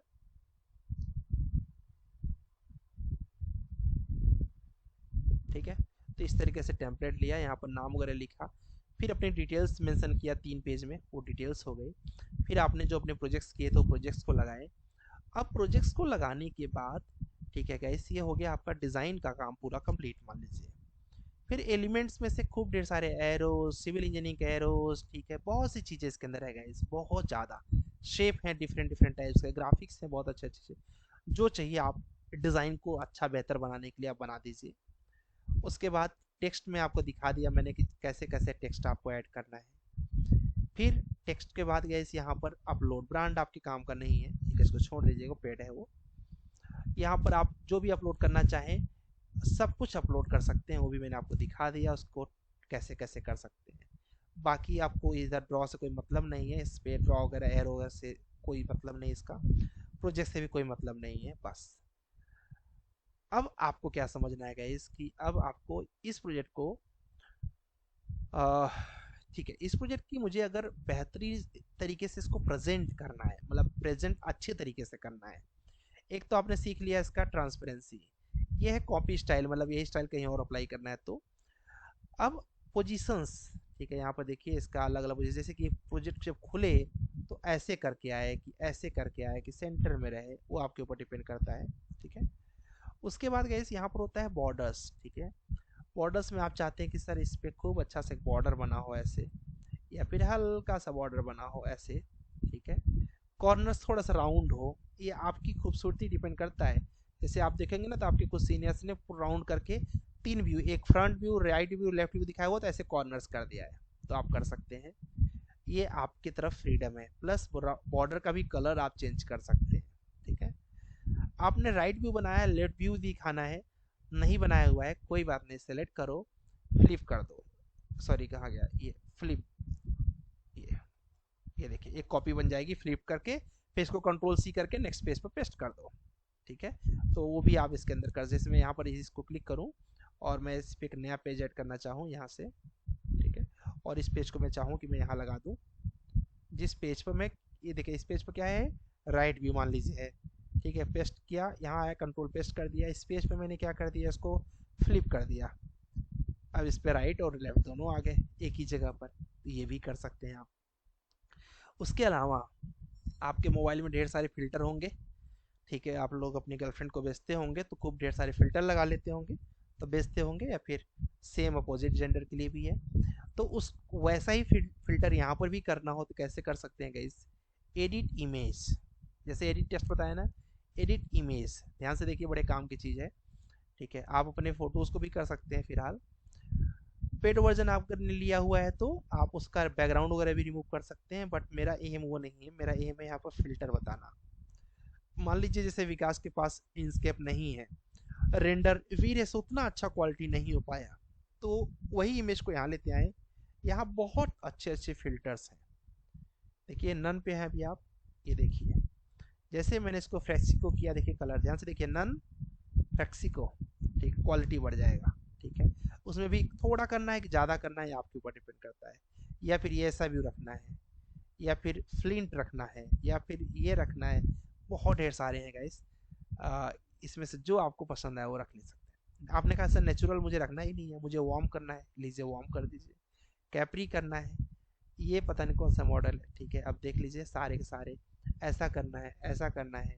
ठीक है। तो इस तरीके से टेम्पलेट लिया, यहाँ पर नाम वगैरह लिखा, फिर अपनी डिटेल्स मेंशन किया 3 पेज में, वो डिटेल्स हो गई। फिर आपने जो अपने प्रोजेक्ट्स किए तो प्रोजेक्ट्स को लगाए। अब प्रोजेक्ट्स को लगाने के बाद, ठीक है गाइस, ये हो गया आपका डिज़ाइन का काम पूरा कंप्लीट मान लीजिए। फिर एलिमेंट्स में से खूब ढेर सारे एरोज, सिविल इंजीनियरिंग के एरोज, ठीक है, बहुत सी चीज़ें इसके अंदर है गाइस, बहुत ज़्यादा शेप है, डिफरेंट डिफरेंट टाइप्स के ग्राफिक्स हैं, बहुत अच्छे अच्छे। जो चाहिए आप डिज़ाइन को अच्छा बेहतर बनाने के लिए आप बना दीजिए। उसके बाद टेक्स्ट में आपको दिखा दिया मैंने कि कैसे कैसे टेक्स्ट आपको ऐड करना है। फिर टेक्स्ट के बाद गए यहाँ पर अपलोड, ब्रांड आपके काम का नहीं है, ठीक है, इसको छोड़ दीजिएगा, पेड है वो। यहाँ पर आप जो भी अपलोड करना चाहें सब कुछ अपलोड कर सकते हैं, वो भी मैंने आपको दिखा दिया उसको कैसे कैसे कर सकते हैं। बाकी आपको इधर ड्रॉ से कोई मतलब नहीं है, इस पे ड्रॉ वगैरह एरो वगैरह से कोई मतलब नहीं, इसका प्रोजेक्ट से भी कोई मतलब नहीं है। बस अब आपको क्या समझना है गाइस कि अब आपको इस प्रोजेक्ट को ठीक है, इस प्रोजेक्ट की मुझे अगर बेहतरीन तरीके से इसको प्रेजेंट करना है, मतलब प्रेजेंट अच्छे तरीके से करना है। एक तो आपने सीख लिया इसका ट्रांसपेरेंसी, ये है कॉपी स्टाइल, मतलब यही स्टाइल कहीं और अप्लाई करना है। तो अब पोजीशंस, ठीक है, यहाँ पर देखिए इसका अलग अलग पोजीशन, जैसे कि प्रोजेक्ट जब खुले तो ऐसे करके आए कि ऐसे करके आए कि सेंटर में रहे, वो आपके ऊपर डिपेंड करता है, ठीक है। उसके बाद गाइस यहाँ पर होता है बॉर्डर्स, ठीक है। बॉर्डर्स में आप चाहते हैं कि सर इस पे खूब अच्छा सा एक बॉर्डर बना हो ऐसे, या फिर हल्का सा बॉर्डर बना हो ऐसे, ठीक है। कॉर्नर्स थोड़ा सा राउंड हो, ये आपकी खूबसूरती डिपेंड करता है। जैसे आप देखेंगे ना तो आपके कुछ सीनियर्स ने राउंड करके 3 व्यू, एक front view, right view, left view दिखाया हुआ, तो ऐसे कॉर्नर्स कर दिया है, तो आप कर सकते हैं। ये आपकी तरफ फ्रीडम है, प्लस बॉर्डर का भी कलर आप चेंज कर सकते हैं, ठीक है। आपने राइट व्यू बनाया है, लेफ्ट व्यू दिखाना है, नहीं बनाया हुआ है, कोई बात नहीं, सेलेक्ट करो, फ्लिप कर दो, सॉरी कहाँ गया ये, फ्लिप, ये ये देखिए एक कॉपी बन जाएगी फ्लिप करके, फिर इसको कंट्रोल सी करके नेक्स्ट पेज पर पेस्ट कर दो, ठीक है। तो वो भी आप इसके अंदर कर, जैसे मैं यहाँ पर इसको क्लिक करूँ और मैं इस पर एक नया पेज ऐड करना चाहूँ यहाँ से, ठीक है, और इस पेज को मैं चाहूँ कि मैं यहाँ लगा दूँ, जिस पेज पर मैं, ये देखिए इस पेज पर क्या है, राइट व्यू मान लीजिए है, ठीक है, पेस्ट किया, यहाँ आया कंट्रोल पेस्ट कर दिया, इस पेज पे मैंने क्या कर दिया, इसको फ्लिप कर दिया। अब इस पे राइट और लेफ्ट दोनों आ गए एक ही जगह पर, तो ये भी कर सकते हैं आप। उसके अलावा आपके मोबाइल में ढेर सारे फिल्टर होंगे, ठीक है, आप लोग अपनी गर्लफ्रेंड को बेचते होंगे तो खूब ढेर सारे फिल्टर लगा लेते होंगे, तो बेचते होंगे, या फिर सेम अपोजिट जेंडर के लिए भी है, तो उस वैसा ही फिल्टर यहाँ पर भी करना हो तो कैसे कर सकते हैं गाइस, एडिट इमेज, जैसे एडिट टेक्स्ट बताया ना, एडिट इमेज, ध्यान से देखिए, बड़े काम की चीज़ है। ठीक है, आप अपने फोटोज़ को भी कर सकते हैं। फिलहाल पेड वर्जन आपने लिया हुआ है तो आप उसका बैकग्राउंड वगैरह भी रिमूव कर सकते हैं, बट मेरा एम वो नहीं है। मेरा एम है यहाँ पर फिल्टर बताना। मान लीजिए जैसे विकास के पास इंसकेप नहीं है, रेंडर वीर से उतना अच्छा क्वालिटी नहीं हो पाया, तो वही इमेज को यहाँ लेते आए। यहाँ बहुत अच्छे अच्छे फिल्टर्स हैं। देखिए नन पे है अभी आप, ये देखिए जैसे मैंने इसको फ्लेक्सिको किया, देखिए कलर ध्यान से देखिए, नन फ्लेक्सिको, ठीक, क्वालिटी बढ़ जाएगा। ठीक है, उसमें भी थोड़ा करना है कि ज़्यादा करना है, आपके ऊपर डिपेंड करता है। या फिर ये ऐसा व्यू रखना है, या फिर फ्लिंट रखना है, या फिर ये रखना है। बहुत ढेर सारे हैं गाइस, इसमें से जो आपको पसंद आए वो रख ले सकते हैं। आपने कहा सर नेचुरल मुझे रखना ही नहीं है, मुझे वार्म करना है, लीजिए वार्म कर दीजिए। कैप्री करना है, ये पता नहीं कौन सा मॉडल है। ठीक है, अब देख लीजिए सारे के सारे, ऐसा करना है, ऐसा करना है,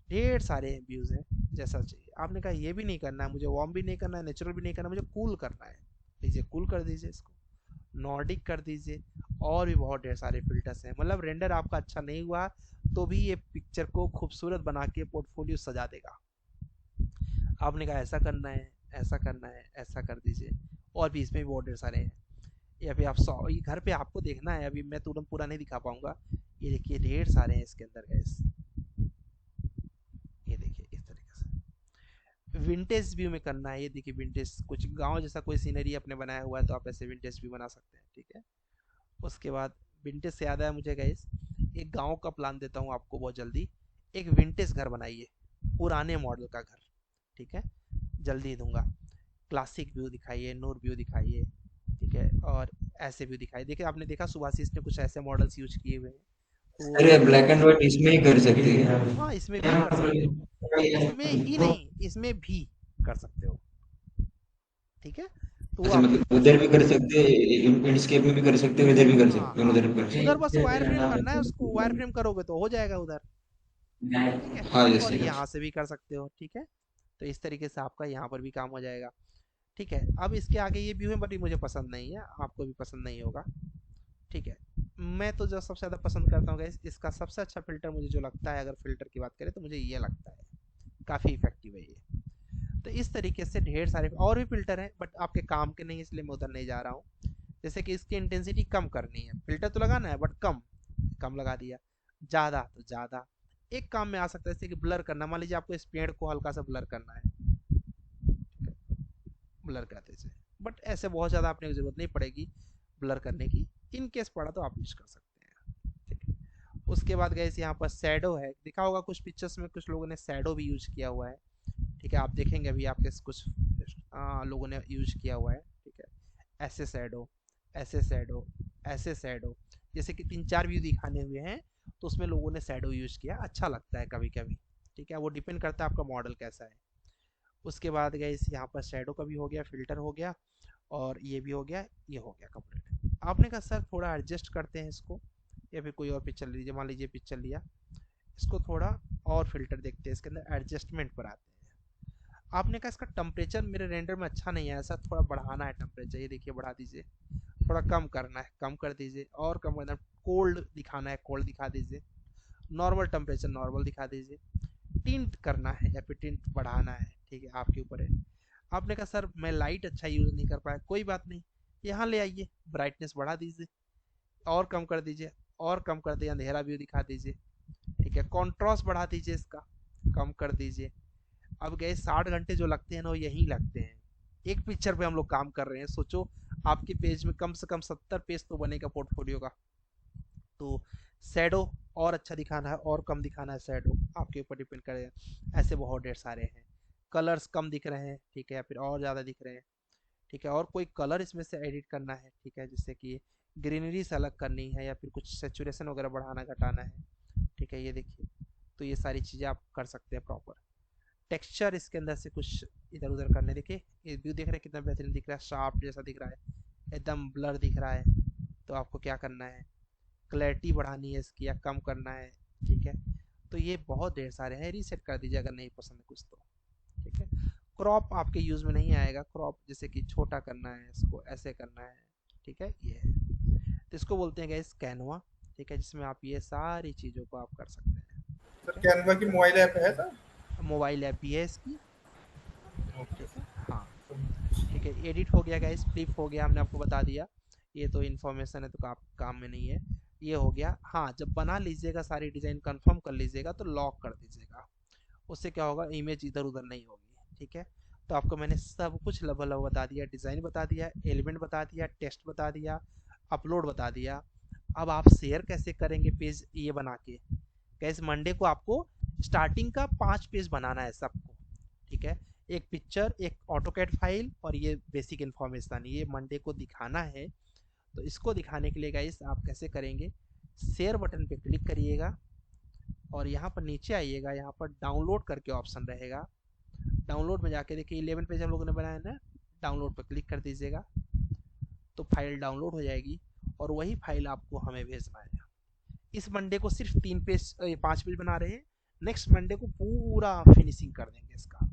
ढेर सारे व्यूज़ हैं जैसा चाहिए। आपने कहा ये भी नहीं करना है, मुझे वार्म भी नहीं करना है, नेचुरल भी नहीं करना, मुझे कूल करना है, लीजिए कूल कर दीजिए इसको, नॉर्डिक कर दीजिए। और भी बहुत ढेर सारे फिल्टर्स हैं। मतलब रेंडर आपका अच्छा नहीं हुआ तो भी ये पिक्चर को खूबसूरत बना के पोर्टफोलियो सजा देगा। आपने कहा ऐसा करना है, ऐसा करना है, ऐसा कर दीजिए। और भी इसमें भी बहुत ढेर सारे हैं। या फिर आप ये घर पे आपको देखना है, अभी मैं तुरंत पूरा नहीं दिखा पाऊंगा। ये देखिए ढेर सारे हैं इसके अंदर गैस, ये देखिए इस तरीके से विंटेज व्यू में करना है। ये देखिए विंटेज, कुछ गांव जैसा कोई सीनरी अपने बनाया हुआ है तो आप ऐसे विंटेज भी बना सकते हैं। ठीक है, उसके बाद विंटेज से याद आया मुझे गाइस, एक गांव का प्लान देता हूँ आपको बहुत जल्दी। एक विंटेज घर बनाइए, पुराने मॉडल का घर। ठीक है, जल्दी दूंगा। क्लासिक व्यू दिखाइए, नूर व्यू दिखाइए। ठीक है, और ऐसे व्यू दिखाइए। देखिए आपने देखा सुभाषिस ने कुछ ऐसे मॉडल्स यूज किए हुए हैं, तो अरे ब्लैक एंड व्हाइट इसमें ही कर सकते हैं। हाँ इसमें भी कर सकते हो, इसमें ही नहीं इसमें भी कर सकते हो। ठीक है, तो वो अच्छा आपके मतलब ऊपर उधर है। भी कर सकते हैं, इंडस्केप में भी कर सकते हैं, इधर भी कर हाँ सकते हैं, हाँ, उधर भी कर उधर बस वायर फ्रेम सकते करना है, उसको वायर हैं। फ्रेम करोगे तो हो जाएगा उधर। ठीक है, हाँ और जैसे यहाँ से भी कर सकते हो। ठीक है, तो इस तरीके से आपका यहाँ पर भी काम हो जाएगा। ठीक है, अब इसके आगे ये व्यू है बट ये मुझे पसंद नहीं है, आपको भी पसंद नहीं होगा। ठीक है, मैं तो जो सबसे ज़्यादा पसंद करता हूँ गाइस, इसका सबसे अच्छा फिल्टर मुझे जो लगता है, अगर फिल्टर की बात करें तो मुझे ये लगता है, काफ़ी इफेक्टिव है ये। तो इस तरीके से ढेर सारे और भी फिल्टर हैं बट आपके काम के नहीं, इसलिए मैं उधर नहीं जा रहा हूँ। जैसे कि इसकी इंटेंसिटी कम करनी है, फिल्टर तो लगाना है बट कम, कम लगा दिया। ज़्यादा तो ज़्यादा। एक काम में आ सकता है जैसे कि ब्लर करना, मान लीजिए आपको इस पेड़ को हल्का सा ब्लर करना है, ब्लर कर दीजिए। बट ऐसे बहुत ज़्यादा आपने ज़रूरत नहीं पड़ेगी ब्लर करने की, इन केस पड़ा तो आप यूज कर सकते हैं। ठीक है, उसके बाद गए यहाँ पर सैडो है, दिखा होगा कुछ पिक्चर्स में कुछ लोगों ने सैडो भी यूज किया हुआ है। ठीक है, आप देखेंगे अभी आपके कुछ लोगों ने यूज किया हुआ है। ठीक है, ऐसे सैडो, ऐसे सैडो, ऐसे सैडो, जैसे कि 3-4 व्यू दिखाने हुए हैं तो उसमें लोगों ने सैडो यूज किया, अच्छा लगता है कभी कभी। ठीक है, वो डिपेंड करता है आपका मॉडल कैसा है। उसके बाद गए इस यहाँ पर शैडो का भी हो गया, फिल्टर हो गया, और ये भी हो गया, ये हो गया कंप्लीट। आपने कहा सर थोड़ा एडजस्ट करते हैं इसको, या फिर कोई और पिक्चर लीजिए, मान लीजिए पिक्चर लिया, इसको थोड़ा और फिल्टर देखते हैं, इसके अंदर एडजस्टमेंट पर आते हैं। आपने कहा इसका टेम्परेचर मेरे रेंडर में अच्छा नहीं है, ऐसा थोड़ा बढ़ाना है टेम्परेचर, ये देखिए बढ़ा दीजिए। थोड़ा कम करना है, कम कर दीजिए, और कम करना है। कोल्ड दिखाना है, कोल्ड दिखा दीजिए। नॉर्मल टेम्परेचर नॉर्मल दिखा दीजिए। टिंट करना है या फिर टिंट बढ़ाना है, ठीक है आपके ऊपर है। आपने कहा सर मैं लाइट अच्छा यूज़ नहीं कर पाया, कोई बात नहीं, यहाँ ले आइए, ब्राइटनेस बढ़ा दीजिए, और कम कर दीजिए, और कम कर दिए, अंधेरा व्यू दिखा दीजिए। ठीक है, कॉन्ट्रास्ट बढ़ा दीजिए इसका, कम कर दीजिए। अब गए 60 घंटे जो लगते हैं ना वो यही लगते हैं, एक पिक्चर पे हम लोग काम कर रहे हैं। सोचो आपके पेज में कम से कम 70 पेज तो बनेगा पोर्टफोलियो का। तो शैडो और अच्छा दिखाना है और कम दिखाना है, शैडो आपके ऊपर डिपेंड करेगा। ऐसे बहुत ढेर सारे हैं। कलर्स कम दिख रहे हैं, ठीक है, या फिर और ज़्यादा दिख रहे हैं। ठीक है, और कोई कलर इसमें से एडिट करना है, ठीक है, जैसे कि ग्रीनरी से अलग करनी है या फिर कुछ सेचुरेशन वगैरह बढ़ाना घटाना है। ठीक है, ये देखिए, तो ये सारी चीज़ें आप कर सकते हैं प्रॉपर। टेक्सचर इसके अंदर से कुछ इधर उधर करने, देखिए ये व्यू देख रहे हैं कितना बेहतरीन दिख रहा है, शार्प जैसा दिख रहा है, एकदम ब्लर दिख रहा है। तो आपको क्या करना है, क्लैरिटी बढ़ानी है इसकी या कम करना है। ठीक है, तो ये बहुत ढेर सारे हैं, रीसेट कर दीजिए अगर नहीं पसंद है कुछ तो। ठीक है, क्रॉप आपके यूज़ में नहीं आएगा, क्रॉप जैसे कि छोटा करना है, इसको ऐसे करना है। ठीक है, ये है, तो इसको बोलते हैं गाइस कैनवा। ठीक है, जिसमें आप ये सारी चीज़ों को आप कर सकते हैं। सर कैनवा की मोबाइल ऐप है सर? मोबाइल ऐप भी है इसकी। ओके ठीक है, सर। हाँ। ठीक है, एडिट हो गया गाइस, फ्लिप हो गया, हमने आपको बता दिया। ये तो इन्फॉर्मेशन है, तो काम में नहीं है। ये हो गया। हाँ, जब बना लीजिएगा, सारी डिज़ाइन कंफर्म कर लीजिएगा, तो लॉक कर दीजिएगा। उससे क्या होगा, इमेज इधर उधर नहीं होगी। ठीक है, तो आपको मैंने सब कुछ लगभग बता दिया, डिज़ाइन बता दिया, एलिमेंट बता दिया, टेक्स्ट बता दिया, अपलोड बता दिया। अब आप शेयर कैसे करेंगे पेज ये बना के। कैसे मंडे को आपको स्टार्टिंग का 5 पेज बनाना है सबको। ठीक है, एक पिक्चर, एक ऑटोकैड फाइल और ये बेसिक इन्फॉर्मेशन, ये मंडे को दिखाना है। तो इसको दिखाने के लिए गाइस आप कैसे करेंगे, शेयर बटन पे क्लिक करिएगा और यहाँ पर नीचे आइएगा, यहाँ पर डाउनलोड करके ऑप्शन रहेगा। डाउनलोड में जाके देखिए 11 पेज हम लोगों ने बनाया ना, डाउनलोड पर क्लिक कर दीजिएगा, तो फाइल डाउनलोड हो जाएगी और वही फाइल आपको हमें भेजना है। इस मंडे को सिर्फ 5 पेज बना रहे हैं, नेक्स्ट मंडे को पूरा फिनिशिंग कर देंगे इसका।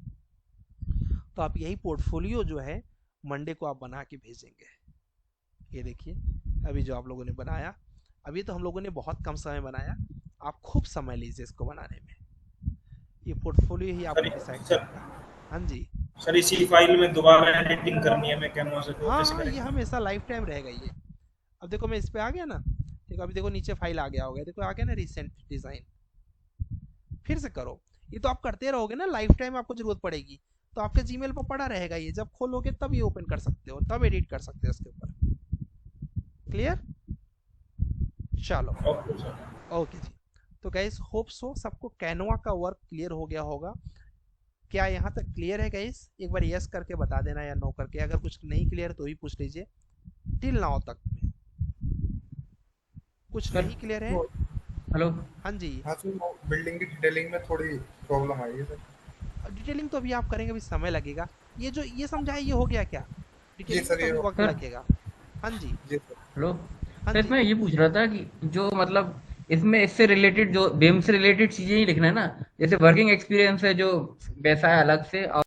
तो आप यही पोर्टफोलियो जो है मंडे को आप बना के भेजेंगे। ये देखिए, अभी जो आप लोगों ने बनाया, अभी तो हम लोगों ने बहुत कम समय बनाया, आप खूब समय लीजिए इसको बनाने में। ये पोर्टफोलियो ही आपको डिसाइड सर करेगा। हाँ जी, सर इसी फाइल में दोबारा एडिटिंग करनी है मैं कैनवा से, तो हाँ कैसे हाँ, ये करेंगे? हमेशा लाइफ टाइम रहेगा ये। अब देखो मैं इस पे आ गया ना, देखो अभी देखो नीचे फाइल आ गया होगा, देखो आ गया ना रिसेंट डिजाइन। फिर से करो, ये तो आप करते रहोगे ना, लाइफ टाइम आपको जरूरत पड़ेगी, तो आपके जीमेल पर पड़ा रहेगा ये, जब खोलोगे तब ये ओपन कर सकते हो, तब एडिट कर सकते हो इसके ऊपर। क्लियर? चलो, ओके सर। ओके जी। तो गाइस होप सो सबको कैनवा का वर्क क्लियर हो गया होगा। क्या यहाँ तक क्लियर है गाइस? एक बार यस करके बता देना या नो करके, अगर कुछ नहीं क्लियर तो भी पूछ लीजिए। टिल नाउ तक में कुछ सर नहीं क्लियर है? वो हेलो। हाँ जी, हाँ सर, वो बिल्डिंग की डिटेलिंग में थोड़ी प्रॉब्लम आई है सर। डिटेलिंग तो अभी आप करेंगे, अभी समय लगेगा। ये जो ये समझाए ये हो गया क्या? जी डिटेलिंग में सर, तो ये अभी हो वक्त सर लगेगा। हाँ जी, जी सर। हेलो। हाँ सर जी। इसमें ये पूछ रहा था कि जो मतलब इसमें इससे रिलेटेड जो बेम से रिलेटेड चीजें ही लिखना है ना, जैसे वर्किंग एक्सपीरियंस है जो वैसा है अलग से,